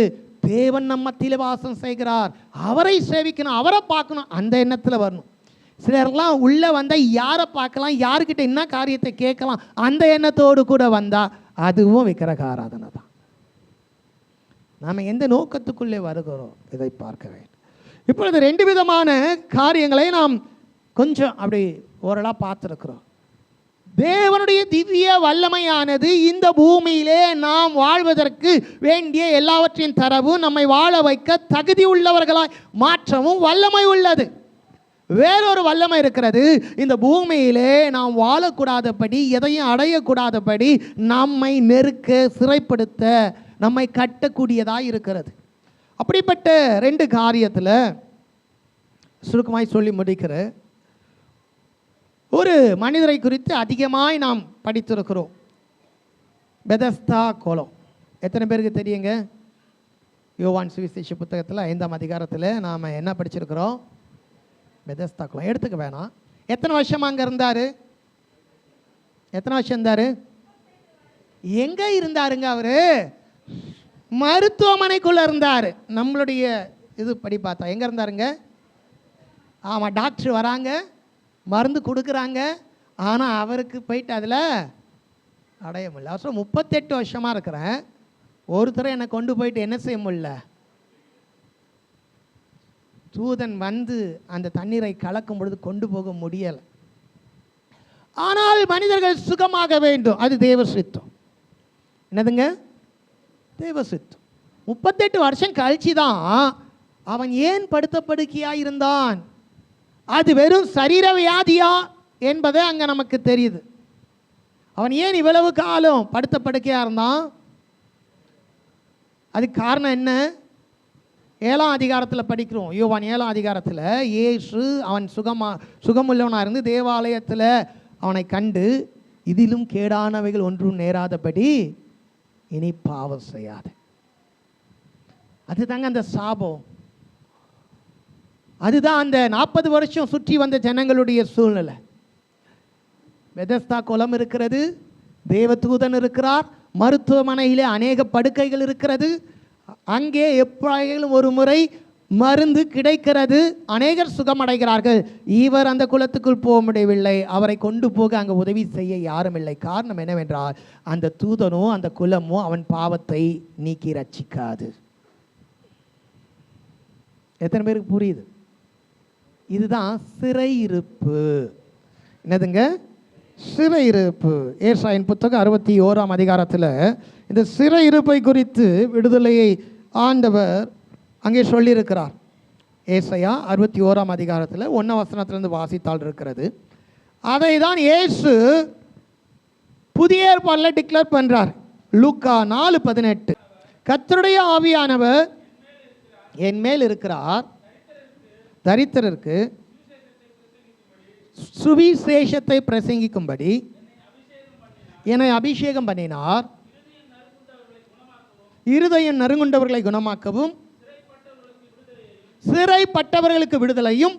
தேவன் நம்ம மத்தியிலே வாசம் செய்கிறார், அவரை சேவிக்கணும், அவரை பார்க்கணும், அந்த எண்ணத்தில் வரணும். சிலர்லாம் உள்ளே வந்தால் யாரை பார்க்கலாம், யாருக்கிட்ட என்ன காரியத்தை கேட்கலாம், அந்த எண்ணத்தோடு கூட வந்தால் அதுவும் விக்கிரக ஆராதனை தான். நாம் எந்த நோக்கத்துக்குள்ளே வருகிறோம் இதை பார்க்க வேண்டும். இப்பொழுது 2 விதமான காரியங்களை நாம் கொஞ்சம் அப்படி ஓரளவு பார்த்துருக்கிறோம். தேவனுடைய திவ்ய வல்லமையானது இந்த பூமியிலே நாம் வாழ்வதற்கு வேண்டிய எல்லாவற்றையும் தரவும் நம்மை வாழ வைக்க தகுதி உள்ளவர்களாய் மாற்றவும் வல்லமை உள்ளது. வேறொரு வல்லமை இருக்கிறது. இந்த பூமியிலே நாம் வாழக்கூடாதபடி, எதையும் அடையக்கூடாதபடி நம்மை நெருக்க, சிறைப்படுத்த, நம்மை கட்டக்கூடியதாக இருக்கிறது. அப்படிப்பட்ட 2 காரியத்தில் சுருக்கமாய் சொல்லி முடிக்கிற ஒரு மனிதரை குறித்து அதிகமாய் நாம் படித்திருக்கிறோம். பெதஸ்தா குளம் எத்தனை பேருக்கு தெரியுங்க? யோவான் சுவிசேஷ புத்தகத்தில் 5ஆம் அதிகாரத்தில் நாம் என்ன படிச்சிருக்கிறோம்? பெதஸ்தா குளம். எடுத்துக்க வேணாம். எத்தனை வருஷமா அங்கே இருந்தார்? எத்தனை வருஷம் இருந்தார்? எங்கே இருந்தாருங்க அவர்? மருத்துவமனைக்குள்ளே இருந்தார். நம்மளுடைய இது படி பார்த்தா எங்கே இருந்தாருங்க? ஆமாம், டாக்டர் வராங்க, மருந்து கொடுக்குறாங்க, ஆனால் அவருக்கு போயிட்டு அதில் அடைய முடியல. அவசரம் 38 வருஷமாக இருக்கிறேன், ஒருத்தரை என்னை கொண்டு போயிட்டு என்ன செய்ய முடியல. தூதன் வந்து அந்த தண்ணீரை கலக்கும் பொழுது கொண்டு போக முடியலை. ஆனால் மனிதர்கள் சுகமாக வேண்டும், அது தேவ சித்தம். என்னதுங்க? தேவ சித்தம். 38 வருஷம் கழிச்சு தான் அவன் ஏன் படுத்தப்படுக்கையாக இருந்தான். அது வெறும் சரீர வியாதியா என்பதை அங்கே நமக்கு தெரியுது. அவன் ஏன் இவ்வளவு காலம் படுத்த படுக்கையாக இருந்தான்? அதுக்கு காரணம் என்ன? 7ஆம் அதிகாரத்தில் படிக்கிறோம். யோவான் 7ஆம் அதிகாரத்தில் இயேசு அவன் சுகமுள்ளவனாக இருந்து தேவாலயத்தில் அவனை கண்டு, இதிலும் கேடானவைகள் ஒன்றும் நேராதபடி இனி பாவம் செய்யாத. அதுதாங்க அந்த சாபம். அதுதான் அந்த 40 வருஷம் சுற்றி வந்த ஜனங்களுடைய சூழ்நிலை. பெதஸ்தா குளம் இருக்கிறது, தேவதூதன் இருக்கிறார், மருத்துவமனையிலே அநேக படுக்கைகள் இருக்கிறது. அங்கே எப்பொழுதும் ஒரு முறை மருந்து கிடைக்கிறது, அநேகர் சுகமடைகிறார்கள். இவர் அந்த குளத்துக்குள் போக முடியவில்லை, அவரை கொண்டு போக அங்கே உதவி செய்ய யாரும் இல்லை. காரணம் என்னவென்றால் அந்த தூதனோ அந்த குளமோ அவன் பாவத்தை நீக்கி ரட்சிக்காது. எத்தனை பேருக்கு புரியுது? இதுதான் சிறையிருப்பு. என்னதுங்க? சிறையிருப்பு. ஏசாயின் புத்தகம் 61ஆம் அதிகாரத்தில் இந்த சிறையிருப்பை குறித்து விடுதலையை ஆண்டவர் அங்கே சொல்லியிருக்கிறார். ஏசாயா 61ஆம் அதிகாரத்தில் 1ஆம் வசனத்திலிருந்து வாசித்தால் இருக்கிறது. அதை தான் இயேசு புதிய ஏற்பாட்டில் டிக்ளேர் பண்ணுறார். லூக்கா 4:18, கர்த்தருடைய ஆவியானவர் என் மேல் இருக்கிறார், தரித்திரருக்கு சுவிசேஷத்தை பிரசங்கிக்கும்படி என்னை அபிஷேகம் பண்ணினார், இருதயம் நறுங்குண்டவர்களை குணமாக்கவும், சிறைப்பட்டவர்களுக்கு விடுதலையும்,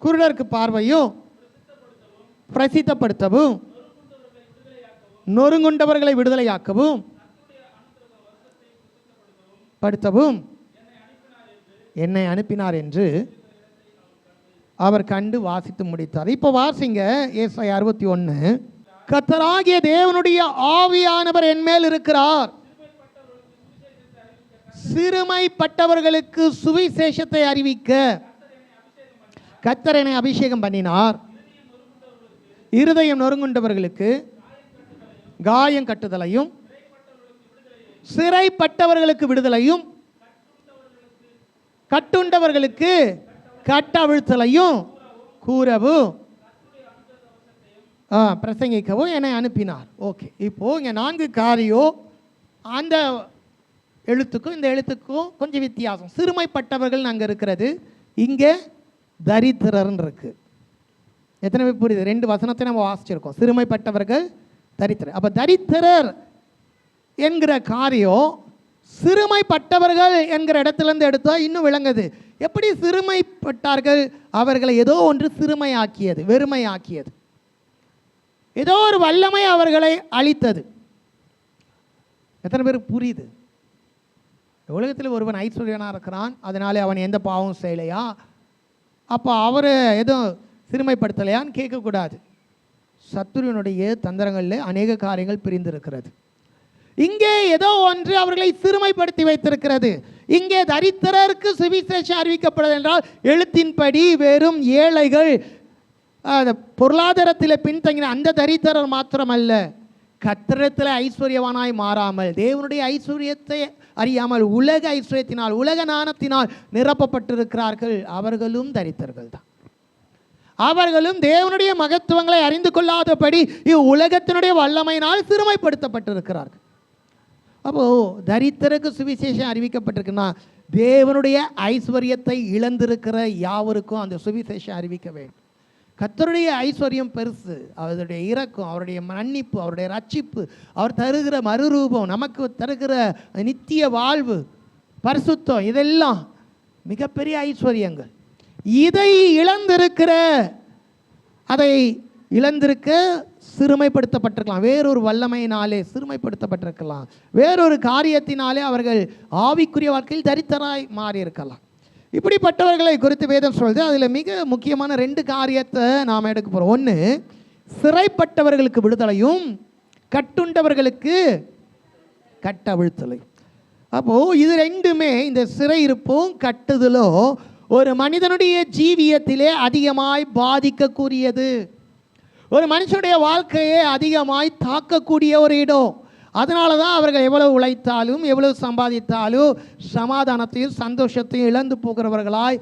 குருடருக்கு பார்வையும் பிரசித்தப்படுத்தவும், நொறுங்குண்டவர்களை விடுதலையாக்கவும் படுத்தவும் என்னை அனுப்பினார் என்று அவர் கண்டு வாசித்து முடித்தார். இப்போ வாசிங்க ஏசாயா 61. கர்த்தராகிய தேவனுடைய ஆவியானவர் என் மேல் இருக்கிறார், சிறுமைப்பட்டவர்களுக்கு சுவிசேஷத்தை அறிவிக்க கர்த்தர் என்னை அபிஷேகம் பண்ணினார், இருதயம் நொறுங்குண்டவர்களுக்கு காயம் கட்டுதலையும், சிறைப்பட்டவர்களுக்கு விடுதலையும், கட்டுண்டவர்களுக்கு கட்டவிழ்த்தலையும் கூறவும் பிரசங்கிக்கவும் என்னை அனுப்பினார். ஓகே, இப்போ இங்கே 4 காரியம். அந்த எழுத்துக்கும் இந்த எழுத்துக்கும் கொஞ்சம் வித்தியாசம். சிறுமைப்பட்டவர்கள் அங்கே இருக்கிறது, இங்கே தரித்திரர்னு இருக்கு. எத்தனை பேர் புரியுது? 2 வசனத்தை நம்ம வாசிச்சிருக்கோம், சிறுமைப்பட்டவர்கள், தரித்திரர். அப்போ தரித்திரர் என்கிற காரியம் சிறுமைப்பட்டவர்கள் என்கிற இடத்துலேருந்து எடுத்தால் இன்னும் விளங்குது. எப்படி சிறுமைப்பட்டார்கள்? அவர்களை ஏதோ ஒன்று சிறுமையாக்கியது, வெறுமையாக்கியது, ஏதோ ஒரு வல்லமை அவர்களை அழித்தது. எத்தனை பேருக்கு புரியுது? உலகத்தில் ஒருவன் ஐஸ்வர்யனாக இருக்கிறான், அதனாலே அவன் எந்த பாவமும் செய்யலையா, அப்போ அவர் எதுவும் சிறுமைப்படுத்தலையான்னு கேட்கக்கூடாது. சத்துருவினுடைய தந்திரங்களில் அநேக காரியங்கள் பிரிந்திருக்கிறது. இங்கே ஏதோ ஒன்று அவர்களை சிறுமைப்படுத்தி வைத்திருக்கிறது. இங்கே தரித்திரருக்கு சுவிசேஷம் அறிவிக்கப்படுது என்றால் எழுத்தின்படி வெறும் ஏழைகள், பொருளாதாரத்தில் பின்தங்கின அந்த தரித்திரர் மாத்திரமல்ல, கர்த்தரிடத்தில் ஐஸ்வர்யவானாய் மாறாமல், தேவனுடைய ஐஸ்வர்யத்தை அறியாமல் உலக ஐஸ்வர்யத்தினால், உலக நாணத்தினால் நிரப்பப்பட்டிருக்கிறார்கள். அவர்களும் தரித்திரர்கள் தான். அவர்களும் தேவனுடைய மகத்துவங்களை அறிந்து கொள்ளாதபடி இவ்வுலகத்தினுடைய வல்லமையினால் சிறுமைப்படுத்தப்பட்டிருக்கிறார்கள். அப்போது தரித்திரருக்கு சுவிசேஷம் அறிவிக்கப்பட்டிருக்குன்னா தேவனுடைய ஐஸ்வர்யத்தை இழந்திருக்கிற யாவருக்கும் அந்த சுவிசேஷம் அறிவிக்க வேண்டும். கர்த்தருடைய ஐஸ்வர்யம் பெருசு. அவருடைய இரக்கம், அவருடைய மன்னிப்பு, அவருடைய ரட்சிப்பு, அவர் தருகிற மறுரூபம், நமக்கு தருகிற நித்திய வாழ்வு, பரிசுத்தம், இதெல்லாம் மிகப்பெரிய ஐஸ்வர்யங்கள். இதை அதை இழந்திருக்க சிறுமைப்படுத்தப்பட்டிருக்கலாம், வேறொரு வல்லமையினாலே சிறுமைப்படுத்தப்பட்டிருக்கலாம், வேறொரு காரியத்தினாலே அவர்கள் ஆவிக்குரிய வாழ்க்கையில் தரித்திரராய் மாறியிருக்கலாம். இப்படிப்பட்டவர்களை குறித்து வேதம் சொல்லுது. அதில் மிக முக்கியமான 2 காரியத்தை நாம் எடுக்க போகிறோம். ஒன்று, சிறைப்பட்டவர்களுக்கு விடுதலையும் கட்டுண்டவர்களுக்கு கட்டவிழ்த்தலையும். அப்போது இது ரெண்டுமே, இந்த சிறையிருப்பும் கட்டுதலும் ஒரு மனிதனுடைய ஜீவியத்திலே அதிகமாய் பாதிக்கக்கூடியது, ஒரு மனுஷனுடைய வாழ்க்கையை அதிகமாய் தாக்கக்கூடிய ஒரு இடம். அதனால தான் அவர்கள் எவ்வளவு உழைத்தாலும் எவ்வளவு சம்பாதித்தாலும் சமாதானத்தையும் சந்தோஷத்தையும் இழந்து போகிறவர்களாய்,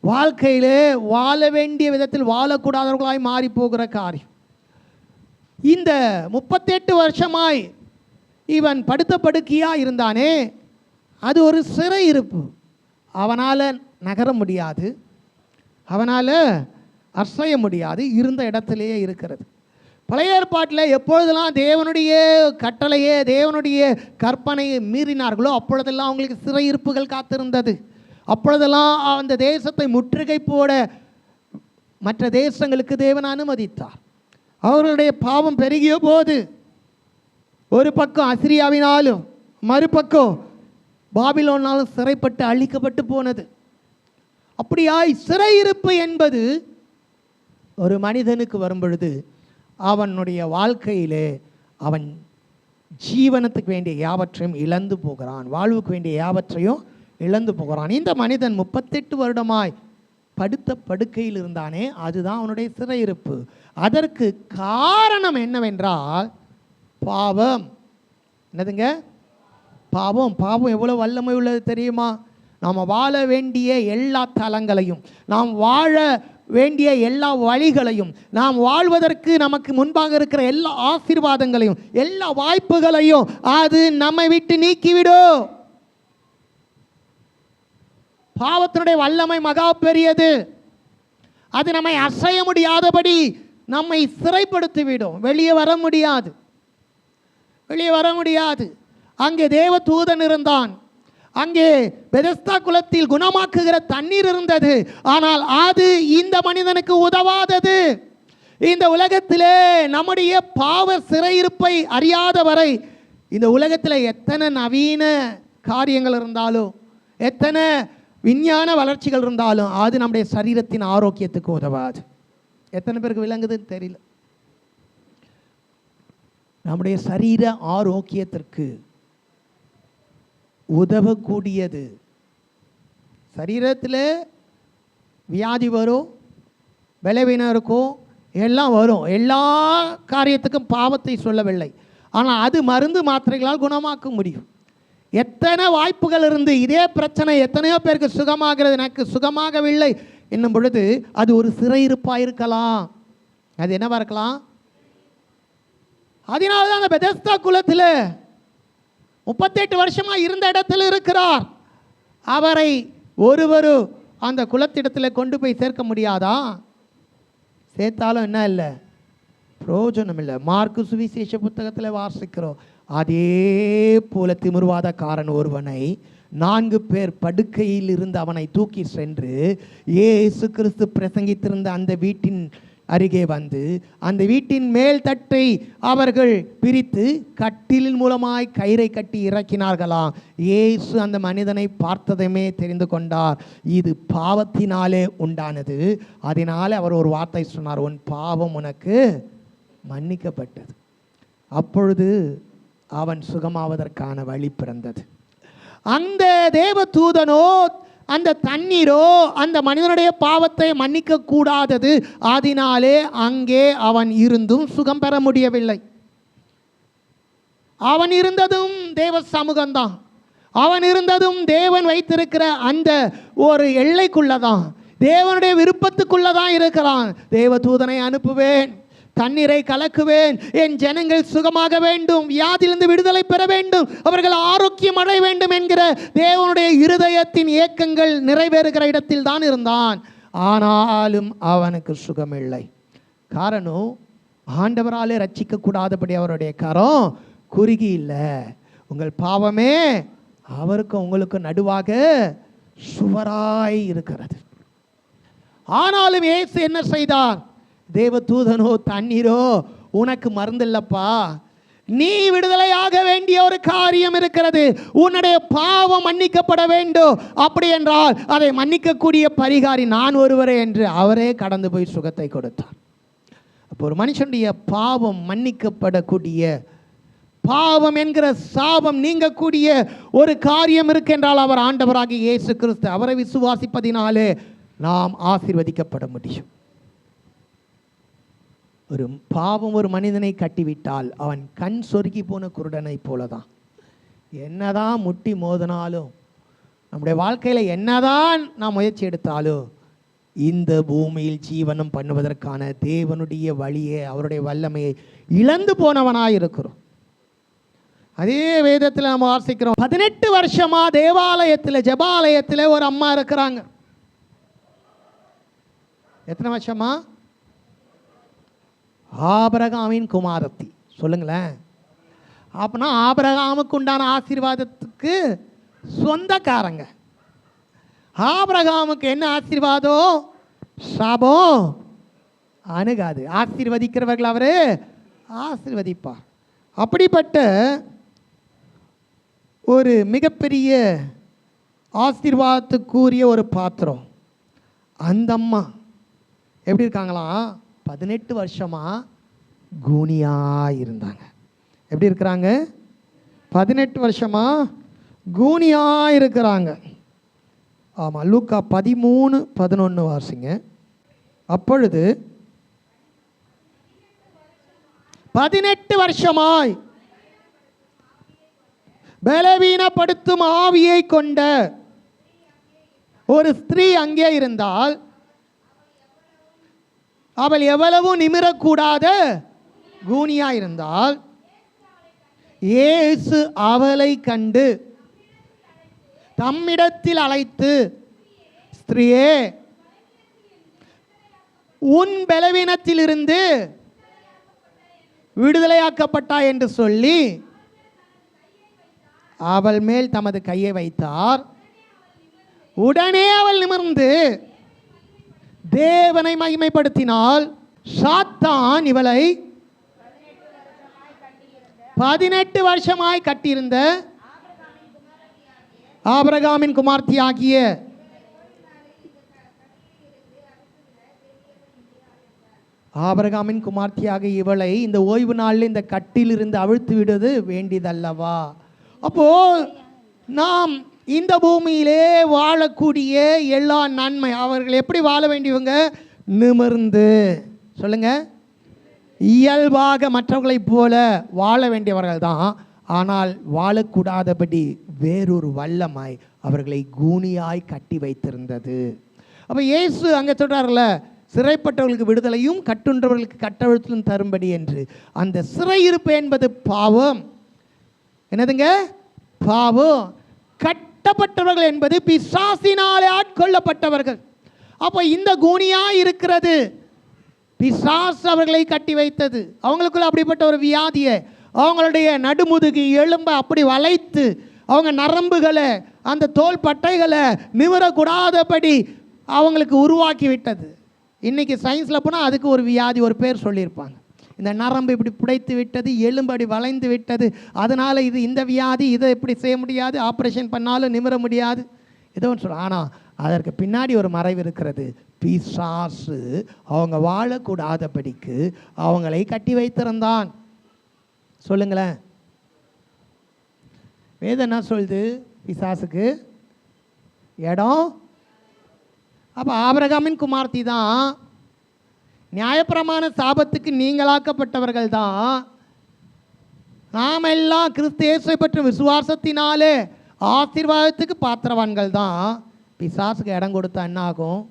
வாழ்க்கையிலே வாழ வேண்டிய விதத்தில் வாழக்கூடாதவர்களாய் மாறி போகிற காரியம். இந்த 38 வருஷமாய் இவன் படுத்த படுக்கையாக இருந்தானே, அது ஒரு சிறையிருப்பு. அவனால் நகர முடியாது, அவனால் அசைய முடியாது, இருந்த இடத்திலேயே இருக்கிறது. பழைய ஏற்பாட்டில் எப்பொழுதெல்லாம் தேவனுடைய கட்டளையே தேவனுடைய கற்பனையை மீறினார்களோ அப்பொழுதெல்லாம் அவங்களுக்கு சிறையிருப்புகள் காத்திருந்தது. அப்பொழுதெல்லாம் அந்த தேசத்தை முற்றுகை போட மற்ற தேசங்களுக்கு தேவன் அனுமதித்தார். அவர்களுடைய பாவம் பெருகிய போது ஒரு பக்கம் அசிரியாவினாலும் மறுபக்கம் பாபிலோனாலும் சிறைப்பட்டு அழிக்கப்பட்டு போனது. அப்படியாய் சிறையிருப்பு என்பது ஒரு மனிதனுக்கு வரும் பொழுது அவனுடைய வாழ்க்கையிலே அவன் ஜீவனத்துக்கு வேண்டிய யாவற்றையும் இழந்து போகிறான், வாழ்வுக்கு வேண்டிய யாவற்றையும் இழந்து போகிறான். இந்த மனிதன் 38 வருடமாய் படுத்த படுக்கையில் இருந்தானே, அதுதான் அவனுடைய சிறையிருப்பு. அதற்கு காரணம் என்னவென்றால் பாவம். என்னதுங்க? பாவம். பாவம் எவ்வளோ வல்லமை உள்ளது தெரியுமா? நாம் வாழ வேண்டிய எல்லா தலங்களையும், நாம் வாழ வேண்டிய எல்லா வழிகளையும், நாம் வாழ்வதற்கு நமக்கு முன்பாக இருக்கிற எல்லா ஆசீர்வாதங்களையும் எல்லா வாய்ப்புகளையும் அது நம்மை விட்டு நீக்கிவிடும். பாவத்தினுடைய வல்லமை மகா பெரியது. அது நம்மை அசைய முடியாதபடி நம்மை சிறைப்படுத்திவிடும். வெளியே வர முடியாது, வெளியே வர முடியாது. அங்கே தேவ தூதன் இருந்தான், அங்கே பெதஸ்தா குளத்தில் குணமாக்குகிற தண்ணீர் இருந்தது. ஆனால் அது இந்த மனிதனுக்கு உதவாதது. இந்த உலகத்திலே நம்முடைய பாவ சிறையிருப்பை அறியாத வரை இந்த உலகத்தில் எத்தனை நவீன காரியங்கள் இருந்தாலும், எத்தனை விஞ்ஞான வளர்ச்சிகள் இருந்தாலும் அது நம்முடைய சரீரத்தின் ஆரோக்கியத்துக்கு உதவாது. எத்தனை பேருக்கு விளங்குதுன்னு தெரியல. நம்முடைய சரீர ஆரோக்கியத்திற்கு உதவக்கூடியது. சரீரத்தில் வியாதி வரும், பலவீனம் இருக்கும், எல்லாம் வரும். எல்லா காரியத்துக்கும் பாவத்தை சொல்லவில்லை, ஆனால் அது மருந்து மாத்திரைகளால் குணமாக்க முடியும். எத்தனை வாய்ப்புகள் இருந்து இதே பிரச்சனை எத்தனையோ பேருக்கு சுகமாகிறது, எனக்கு சுகமாகவில்லை என்னும் பொழுது அது ஒரு சிறையிருப்பாக இருக்கலாம். அது என்னவா இருக்கலாம்? அதனால தான் அந்த பெதஸ்தா குளத்தில் 38 வருஷமாக இருந்த இடத்துல இருக்கிறார். அவரை ஒருவரு அந்த குளத்திடத்தில் கொண்டு போய் சேர்க்க முடியாதா? சேர்த்தாலும் என்ன இல்லை, பிரயோஜனம் இல்லை. மார்க்கு சுவிசேஷ புத்தகத்தில் வாசிக்கிறோம், அதே போல திமிர்வாதக்காரன் ஒருவனை 4 பேர் படுக்கையில் இருந்து அவனை தூக்கி சென்று இயேசு கிறிஸ்து பிரசங்கித்திருந்த அந்த வீட்டின் அருகே வந்து அந்த வீட்டின் மேல் தட்டை அவர்கள் பிரித்து கட்டிலின் மூலமாய் கயிறை கட்டி இறக்கினார்களாம். இயேசு அந்த மனிதனை பார்த்ததுமே தெரிந்து கொண்டார், இது பாவத்தினாலே உண்டானது. அதனாலே அவர் ஒரு வார்த்தை சொன்னார், உன் பாவம் உனக்கு மன்னிக்கப்பட்டது. அப்பொழுது அவன் சுகமாவதற்கான வழி பிறந்தது. அந்த தேவ தூதனோ அந்த தண்ணீரோ அந்த மனிதனுடைய பாவத்தை மன்னிக்க கூடாதது. அதனாலே அங்கே அவன் இருந்தும் சுகம் பெற முடியவில்லை. அவன் இருந்ததும் தேவ சமூகம்தான், அவன் இருந்ததும் தேவன் வைத்திருக்கிற அந்த ஒரு எல்லைக்குள்ளதான், தேவனுடைய விருப்பத்துக்குள்ளதான் இருக்கிறான். தேவ தூதனை அனுப்புவேன், தண்ணீரை கலக்குவேன், என் ஜனங்கள் சுகமாக வேண்டும், வியாதியிலிருந்து விடுதலை பெற வேண்டும், அவர்கள் ஆரோக்கியம் அடைய வேண்டும் என்கிற தேவனுடைய இருதயத்தின் ஏக்கங்கள் நிறைவேறுகிற இடத்தில் தான் இருந்தான். ஆனாலும் அவனுக்கு சுகமில்லை. காரணம், ஆண்டவராலே ரட்சிக்கக்கூடாதபடி அவருடைய கரம் குறுகி இல்லை. உங்கள் பாவமே அவருக்கும் உங்களுக்கும் நடுவாக சுவராய் இருக்கிறது. ஆனாலும் இயேசு என்ன செய்தார்? தேவ தூதனோ தண்ணீரோ உனக்கு மருந்தில்லப்பா, நீ விடுதலையாக வேண்டிய ஒரு காரியம் இருக்கிறது. உன்னுடைய பாவம் மன்னிக்கப்பட வேண்டும். அப்படி என்றால் அதை மன்னிக்கக்கூடிய பரிகாரி நான் ஒருவரே என்று அவரே கடந்து போய் சுகத்தை கொடுத்தார். அப்போ ஒரு மனுஷனுடைய பாவம் மன்னிக்கப்படக்கூடிய, பாவம் என்கிற சாபம் நீங்கக்கூடிய ஒரு காரியம் இருக்கின்றால் அவர் ஆண்டவராகிய இயேசு கிறிஸ்து. அவரை விசுவாசிப்பதினாலே நாம் ஆசீர்வதிக்கப்பட முடியும். ஒரு பாவம் ஒரு மனிதனை கட்டிவிட்டால் அவன் கண் சொருகி போன குருடனை போலதான். என்னதான் முட்டி மோதினாலும், நம்முடைய வாழ்க்கையில் என்னதான் நாம் முயற்சி எடுத்தாலும், இந்த பூமியில் ஜீவனம் பண்ணுவதற்கான தேவனுடைய வழியை, அவருடைய வல்லமையை இழந்து போனவனாய் இருக்கிறோம். அதே வேதத்தில் நம்ம வாசிக்கிறோம். 18 வருஷமா தேவாலயத்தில், ஜெபாலயத்தில் ஒரு அம்மா இருக்கிறாங்க. எத்தனை வருஷமா? ஆபிரகாமின் குமாரத்தி. சொல்லுங்களேன். அப்படின்னா ஆபிரகாமுக்கு உண்டான ஆசீர்வாதத்துக்கு சொந்தக்காரங்க. ஆபிரகாமுக்கு என்ன ஆசீர்வாதம்? சாபம் அணுகாது. ஆசீர்வதிக்கிறவர்கள் அவரு ஆசீர்வதிப்பார். அப்படிப்பட்ட ஒரு மிகப்பெரிய ஆசீர்வாதத்துக்குரிய ஒரு பாத்திரம். அந்த அம்மா எப்படி இருக்காங்களாம்? 18 வருஷமா கூனியாக இருந்தாங்க. எப்படி இருக்கிறாங்க? 18 வருஷமா கூனியாக இருக்கிறாங்க. ஆமாம், லூக்கா 13:11 வாசிங்க. அப்பொழுது 18 வருஷமாய் பலவீனப்படுத்தும் ஆவியை கொண்ட ஒரு ஸ்திரீ அங்கே இருந்தால், அவள் எவ்வளவு நிமிரக்கூடாத கூனியா இருந்தால், இயேசு அவளை கண்டு தம்மிடத்தில் அழைத்து, ஸ்திரீயே, உன் பலவீனத்திலிருந்து விடுதலையாக்கப்பட்டாய் என்று சொல்லி அவள் மேல் தமது கையை வைத்தார். உடனே அவள் நிமிர்ந்து தேவனை மகிமைப்படுத்தினாள். சாத்தான் இவளை 18 வருஷமாய் கட்டியிருந்த ஆபிரகாமின் குமார்த்தியாகிய ஆபிரகாமின் குமார்த்தியாக இவளை இந்த ஓய்வு நாளில் இந்த கட்டிலிருந்து அவிழ்த்து விடுவது வேண்டியதல்லவா? அப்போ நாம் இந்த பூமியிலே வாழக்கூடிய எல்லா நன்மை, அவர்கள் எப்படி வாழ வேண்டியவங்க? நிமிர்ந்து. சொல்லுங்க. இயல்பாக மற்றவர்களைப் போல வாழ வேண்டியவர்கள் தான். ஆனால் வாழக்கூடாதபடி வேறொரு வல்லமாய் அவர்களை கூனியாய் கட்டி வைத்திருந்தது. அப்போ இயேசு அங்கே சொல்கிறார்ல, சிறைப்பட்டவர்களுக்கு விடுதலையும் கட்டுண்டவர்களுக்கு கட்டவிழ்த்தும் தரும்படி என்று. அந்த சிறையிருப்பு என்பது பாவம். என்னதுங்க? பாவம். கட்டப்பட்டவர்கள் என்பது பிசாசினாலே ஆட்கொள்ளப்பட்டவர்கள். அப்போ இந்த கூனியாய் இருக்கிறது பிசாசு அவர்களை கட்டி வைத்தது. அவங்களுக்குள்ள அப்படிப்பட்ட ஒரு வியாதியை, அவங்களுடைய நடுமுதுகு எலும்பை அப்படி வளைத்து, அவங்க நரம்புகளை, அந்த தோல் பட்டைகளை நிமிரக்கூடாதபடி அவங்களுக்கு உருவாக்கி விட்டது. இன்றைக்கி சயின்ஸில் போனால் அதுக்கு ஒரு வியாதி, ஒரு பேர் சொல்லியிருப்பாங்க. இந்த நரம்பு இப்படி புடைத்து விட்டது, எலும்பு அப்படி வளைந்து விட்டது, அதனால் இது இந்த வியாதி, இதை இப்படி செய்ய முடியாது, ஆப்ரேஷன் பண்ணாலும் நிமிர முடியாது, ஏதோ ஒன்று சொல்ல. ஆனால் அதற்கு பின்னாடி ஒரு மறைவு இருக்கிறது. பிசாசு அவங்க வாழக்கூடாதபடிக்கு அவங்களை கட்டி வைத்திருந்தான். சொல்லுங்களேன். வேதம் என்ன சொல்லுது? பிசாசுக்கு இடம். அப்போ ஆபிரகாமின் குமார்த்தி தான். நியாயப்பிரமாண சாபத்துக்கு நீங்களாக்கப்பட்டவர்கள் தான். நாம் எல்லாம் கிறிஸ்து இயேசுவை பற்றி விசுவாசத்தினாலே ஆசீர்வாதத்துக்கு பாத்திரவான்கள் தான். பிசாசுக்கு இடம் கொடுத்தா என்ன ஆகும்?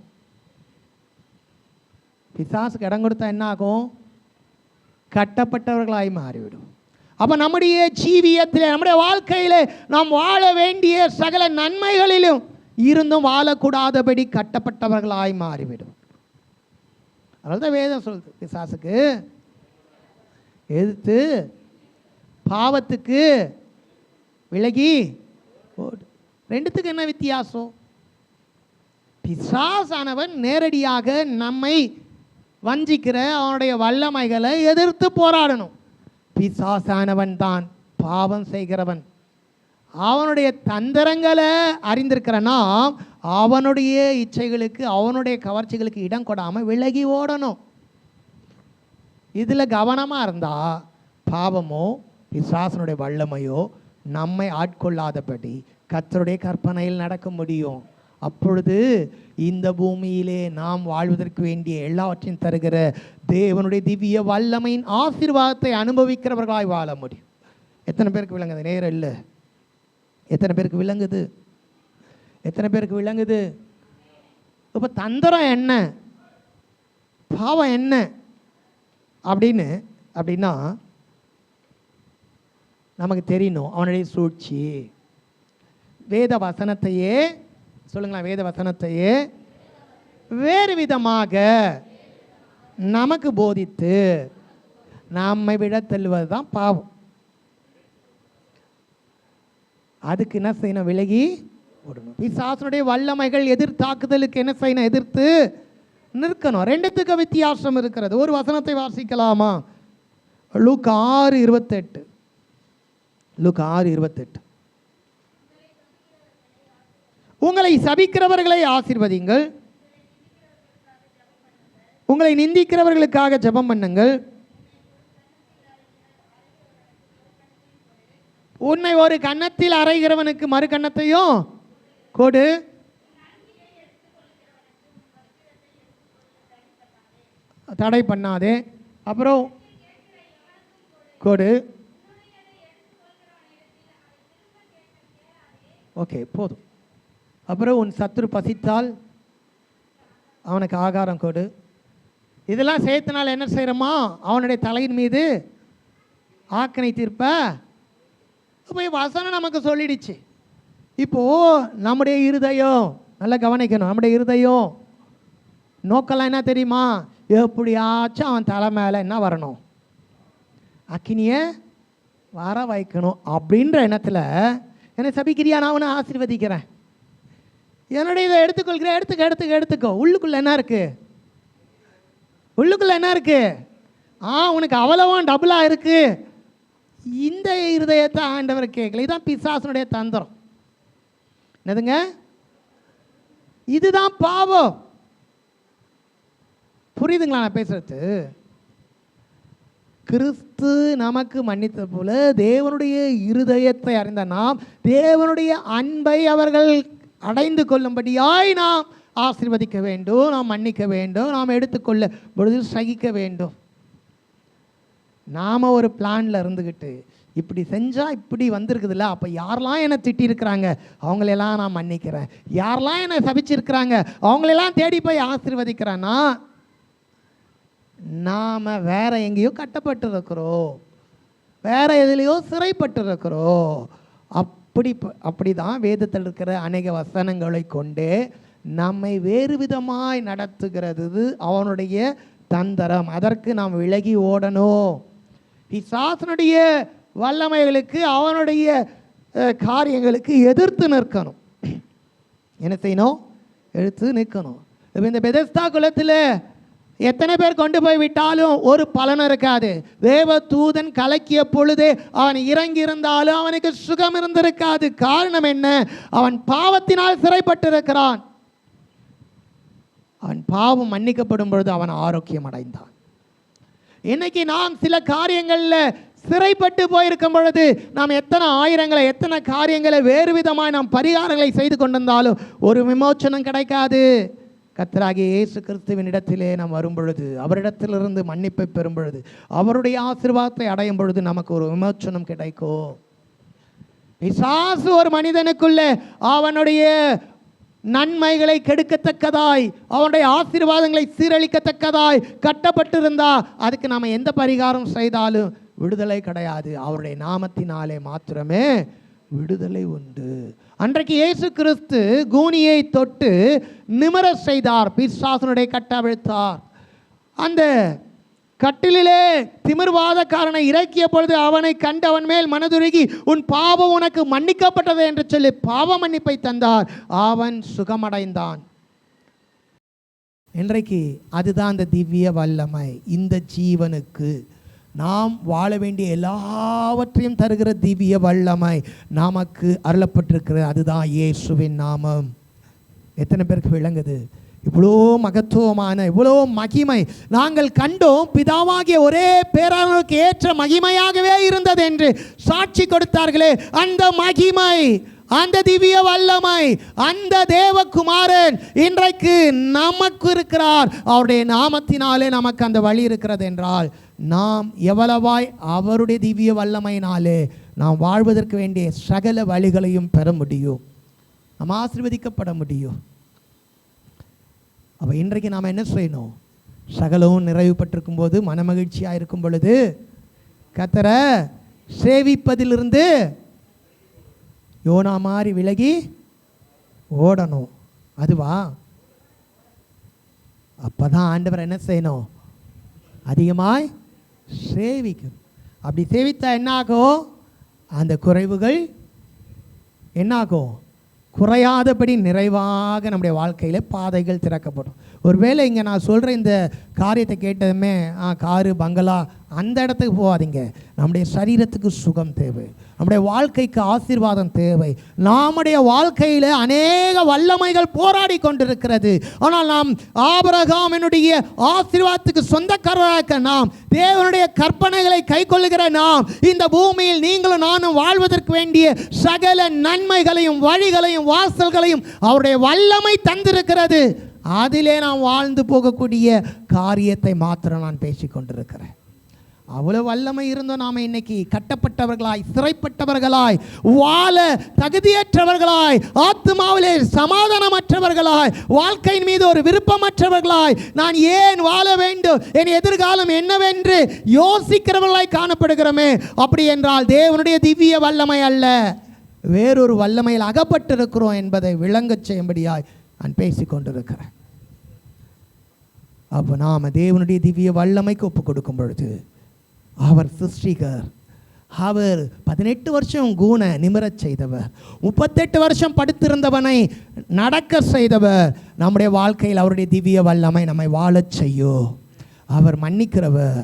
பிசாசுக்கு இடம் கொடுத்தா என்ன ஆகும்? கட்டப்பட்டவர்களாய் மாறிவிடும். அப்போ நம்முடைய ஜீவியத்தில், நம்முடைய வாழ்க்கையில் நாம் வாழ வேண்டிய சகல நன்மைகளிலும் இருந்தும் வாழக்கூடாதபடி கட்டப்பட்டவர்களாய் மாறிவிடும். அதனால தான் வேதம் சொல்லுது, பிசாசுக்கு எதிர்த்து பாவத்துக்கு விலகி ஓடு. ரெண்டுத்துக்கு என்ன வித்தியாசம்? பிசாசானவன் நேரடியாக நம்மை வஞ்சிக்கிற அவனுடைய வல்லமைகளை எதிர்த்து போராடணும். பிசாசானவன் தான் பாவம் செய்கிறவன். அவனுடைய தந்திரங்களை அறிந்திருக்கிற நாம் அவனுடைய இச்சைகளுக்கு அவனுடைய கவர்ச்சிகளுக்கு இடம் கொடாமல் விலகி ஓடணும். இதில் கவனமாக இருந்தால் பாவமோ பிசாசனுடைய வல்லமையோ நம்மை ஆட்கொள்ளாதபடி கர்த்தருடைய கற்பனையில் நடக்க முடியும். அப்பொழுது இந்த பூமியிலே நாம் வாழ்வதற்கு வேண்டிய எல்லாவற்றையும் தருகிற தேவனுடைய திவ்ய வல்லமையின் ஆசீர்வாதத்தை அனுபவிக்கிறவர்களாய் வாழ முடியும். எத்தனை பேருக்கு விளங்குது? நேரம் இல்லை. எத்தனை பேருக்கு விளங்குது? எத்தனை பேருக்கு விளங்குது? இப்போ தந்திரம் என்ன, பாவம் என்ன அப்படின்னா நமக்கு தெரியணும். அவனுடைய சூழ்ச்சி வேத வசனத்தையே சொல்லுங்களேன், வேத வசனத்தையே வேறு விதமாக நமக்கு போதித்து நம்மை விட தள்ளுவது தான் பாவம். அதுக்கு என்ன செய்யணும்? விலகி ஓடணும். பிசாசனுடைய வல்லமைகள் எதிர்த்தாக்குதலுக்கு என்ன செய்யணும்? எதிர்த்து நிற்கணும். ரெண்டுத்துக்கு வித்தியாசம் இருக்கிறது. ஒரு வசனத்தை வாசிக்கலாமா? லூக்கா 6:28. லூக்கா 6:28. உங்களை சபிக்கிறவர்களை ஆசீர்வதிங்கள், உங்களை நிந்திக்கிறவர்களுக்காக ஜெபம் பண்ணுங்கள், உன்னை ஒரு கன்னத்தில் அறைகிறவனுக்கு மறு கன்னத்தையும் கொடு, தடை பண்ணாதே, அப்புறம் கொடு. ஓகே, போதும். அப்புறம் உன் சத்துரு பசித்தால் அவனுக்கு ஆகாரம் கொடு. இதெல்லாம் சேர்த்தனால் என்ன செய்கிறோமா? அவனுடைய தலையின் மீது ஆக்கனை தீர்ப்ப. இப்போ வசனம் நமக்கு சொல்லிடுச்சு. இப்போது நம்முடைய இருதயம் நல்லா கவனிக்கணும். நம்முடைய இருதயம் நோக்கெல்லாம் என்ன தெரியுமா? எப்படியாச்சும் அவன் தலை மேலே என்ன வரணும்? அக்கினியை வர வைக்கணும் அப்படின்ற எண்ணத்தில் என்னை சபிக்கிறியா, நான் அவனை ஆசீர்வதிக்கிறேன், என்னுடைய இதை எடுத்துக்கொள்கிறேன், எடுத்துக்கோ. உள்ளுக்குள்ளே என்ன இருக்குது? உள்ளுக்குள்ளே என்ன இருக்குது? உனக்கு அவ்வளவும் டபுளாக இருக்குது. இந்த இருதயத்தை ஆண்டவர் கேட்கல. இதுதான் பிசாசனுடைய தந்திரம். என்னதுங்க? இதுதான் பாவம். புரியுதுங்களா நான் பேசுறது? கிறிஸ்து நமக்கு மன்னித்த போல தேவனுடைய இருதயத்தை அறிந்த நாம் தேவனுடைய அன்பை அவர்கள் அடைந்து கொள்ளும்படியாய் நாம் ஆசீர்வதிக்க வேண்டும், நாம் மன்னிக்க வேண்டும், நாம் எடுத்துக்கொள்ள பொழுது சகிக்க வேண்டும். நாம் ஒரு பிளானில் இருந்துக்கிட்டு இப்படி செஞ்சால் இப்படி வந்திருக்குதுல்ல, அப்போ யாரெல்லாம் என்னை திட்டிருக்கிறாங்க அவங்களெல்லாம் நான் மன்னிக்கிறேன், யாரெல்லாம் என்னை சபிச்சிருக்கிறாங்க அவங்களெல்லாம் தேடி போய் ஆசீர்வதிக்கிறேன்னா நாம் வேற எங்கேயோ கட்டப்பட்டிருக்கிறோம், வேற எதுலேயோ சிறைப்பட்டிருக்கிறோம். அப்படி தான் வேதத்தில் இருக்கிற அநேக வசனங்களை கொண்டே நம்மை வேறு விதமாய் நடத்துகிறது அவனுடைய தந்திரம். அதற்கு நாம் விலகி ஓடணும். பிசாசனுடைய வல்லமைகளுக்கு அவனுடைய காரியங்களுக்கு எதிர்த்து நிற்கணும். என்ன செய்யணும்? எடுத்து நிற்கணும். இப்போ இந்த பெதஸ்தா குலத்தில் எத்தனை பேர் கொண்டு போய் விட்டாலும் ஒரு பலன் இருக்காது. தேவ தூதன் கலக்கிய பொழுதே அவன் இறங்கி இருந்தாலும் அவனுக்கு சுகம் இருந்திருக்காது. காரணம் என்ன? அவன் பாவத்தினால் சிறைப்பட்டிருக்கிறான். அவன் பாவம் மன்னிக்கப்படும் பொழுது அவன் ஆரோக்கியம் அடைந்தான். இன்னைக்கு நாம் சில காரியங்களில் சிறைப்பட்டு போயிருக்கும் பொழுது நாம் எத்தனை ஆயிரங்களை எத்தனை காரியங்களை வேறு விதமாக நாம் பரிகாரங்களை செய்து கொண்டிருந்தாலும் ஒரு விமோச்சனம் கிடைக்காது. கர்த்தராகிய இயேசு கிறிஸ்துவின் இடத்திலே நாம் வரும் பொழுது, அவரிடத்திலிருந்து மன்னிப்பை பெறும் பொழுது, அவருடைய ஆசீர்வாதத்தை அடையும் பொழுது நமக்கு ஒரு விமோச்சனம் கிடைக்கும். பிசாசு ஒரு மனிதனுக்குள்ளே அவனுடைய நன்மைகளை கெடுக்கத்தக்கதாய் அவனுடைய ஆசீர்வாதங்களை சீரழிக்கத்தக்கதாய் கட்டப்பட்டிருந்தா அதுக்கு நாம் எந்த பரிகாரம் செய்தாலும் விடுதலை கிடையாது. அவருடைய நாமத்தினாலே மாத்திரமே விடுதலை உண்டு. அன்றைக்கு இயேசு கிறிஸ்து கூனியை தொட்டு நிமிர செய்தார், பிசாசனுடைய கட்டவிழ்த்தார். அந்த கட்டிலே திமிர்வாதக்காரனை இறக்கிய பொழுது அவனை கண்டு அவன் மேல் மனதுருகி உன் பாவம் உனக்கு மன்னிக்கப்பட்டது என்று சொல்லி பாவ மன்னிப்பை தந்தார். அவன் சுகமடைந்தான். இன்றைக்கு அதுதான் அந்த திவ்ய வல்லமை. இந்த ஜீவனுக்கு நாம் வாழ வேண்டிய எல்லாவற்றையும் தருகிற திவ்ய வல்லமை நமக்கு அருளப்பட்டிருக்கிறது. அதுதான் இயேசுவின் நாமம். எத்தனை பேருக்கு விளங்குது? இவ்வளோ மகத்துவமான, இவ்வளோ மகிமை நாங்கள் கண்டோம். பிதாவாகிய ஒரே பேரானவருக்கு ஏற்ற மகிமையாகவே இருந்தது என்று சாட்சி கொடுத்தார்களே, அந்த மகிமை, அந்த திவ்ய வல்லமை, அந்த தேவகுமாரன் இன்றைக்கு நமக்கு இருக்கிறார். அவருடைய நாமத்தினாலே நமக்கு அந்த வழி இருக்கிறது என்றால் நாம் எவ்வளவாய் அவருடைய திவ்ய வல்லமையினாலே நாம் வாழ்வதற்கு வேண்டிய சகல வழிகளையும் பெற முடியும், நாம் ஆசீர்வதிக்கப்பட முடியும். அப்போ இன்றைக்கு நாம் என்ன செய்யணும்? சகலவும் நிறைவு பெற்றிருக்கும் போது, மனமகிழ்ச்சியாக இருக்கும் பொழுது கர்த்தரை சேவிப்பதிலிருந்து யோனா மாதிரி விலகி ஓடணும். அதுவா? அப்போ தான் ஆண்டவர் என்ன செய்யணும்? அதிகமாய் சேவிக்கணும். அப்படி சேவித்தா என்னாகும்? அந்த குறைவுகள் என்னாகும்? குறையாதபடி நிறைவாக நம்முடைய வாழ்க்கையில் பாதைகள் திறக்கப்படும். ஒருவேளை இங்கே நான் சொல்கிற இந்த காரியத்தை கேட்டதுமே காரு பங்களா அந்த இடத்துக்கு போகாதீங்க. நம்முடைய சரீரத்துக்கு சுகம் தேவை, நம்முடைய வாழ்க்கைக்கு ஆசீர்வாதம் தேவை. நம்முடைய வாழ்க்கையில் அநேக வல்லமைகள் போராடி கொண்டிருக்கிறது. ஆனால் நாம் ஆபிரகாமினுடைய ஆசீர்வாதத்துக்கு சொந்தக்காரராக நாம், தேவனுடைய கற்பனைகளை கைக்கொள்ளுகிற நாம், இந்த பூமியில் நீங்களும் நானும் வாழ்வதற்கு வேண்டிய சகல நன்மைகளையும் வழிகளையும் வாசல்களையும் அவருடைய வல்லமை தந்திருக்கிறது. அதிலே நாம் வாழ்ந்து போகக்கூடிய காரியத்தை மாத்திரம் நான் பேசிக்கொண்டிருக்கிறேன். அவ்வளோ வல்லமை இருந்தோம் நாம் இன்னைக்கு கட்டப்பட்டவர்களாய், சிறைப்பட்டவர்களாய், வாழ தகுதியற்றவர்களாய், ஆத்மாவிலே சமாதானமற்றவர்களாய், வாழ்க்கையின் மீது ஒரு விருப்பமற்றவர்களாய், நான் ஏன் வாழ வேண்டும், என் எதிர்காலம் என்னவென்று யோசிக்கிறவர்களாய் காணப்படுகிறோமே. அப்படி என்றால் தேவனுடைய திவ்ய வல்லமை அல்ல, வேறொரு வல்லமையில் அகப்பட்டிருக்கிறோம் என்பதை விளங்கச் செய்யும்படியாய் நான் பேசிக்கொண்டிருக்கிறேன். அப்போ நாம் தேவனுடைய திவ்ய வல்லமைக்கு ஒப்பு கொடுக்கும் பொழுது அவர் சிருஷ்டிகர். அவர் 18 வருஷம் கூனை நிமிரச் செய்தவர், 38 வருஷம் படுத்திருந்தவனை நடக்க செய்தவர். நம்முடைய வாழ்க்கையில் அவருடைய திவ்ய வல்லமை நம்மை வாழச் செய்யும். அவர் மன்னிக்கிறவர்,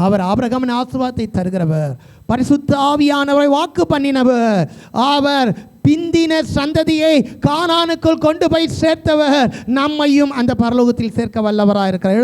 அவர் ஆபிரகாமின் ஆசீர்வாதத்தை தருகிறவர், பரிசுத்த ஆவியானவரை வாக்கு பண்ணினவர், அவர் பிந்தின சந்ததியை கானானுக்குள் கொண்டு போய் சேர்த்தவர், நம்மையும் அந்த பரலோகத்தில் சேர்க்க வல்லவராக இருக்கிறார்.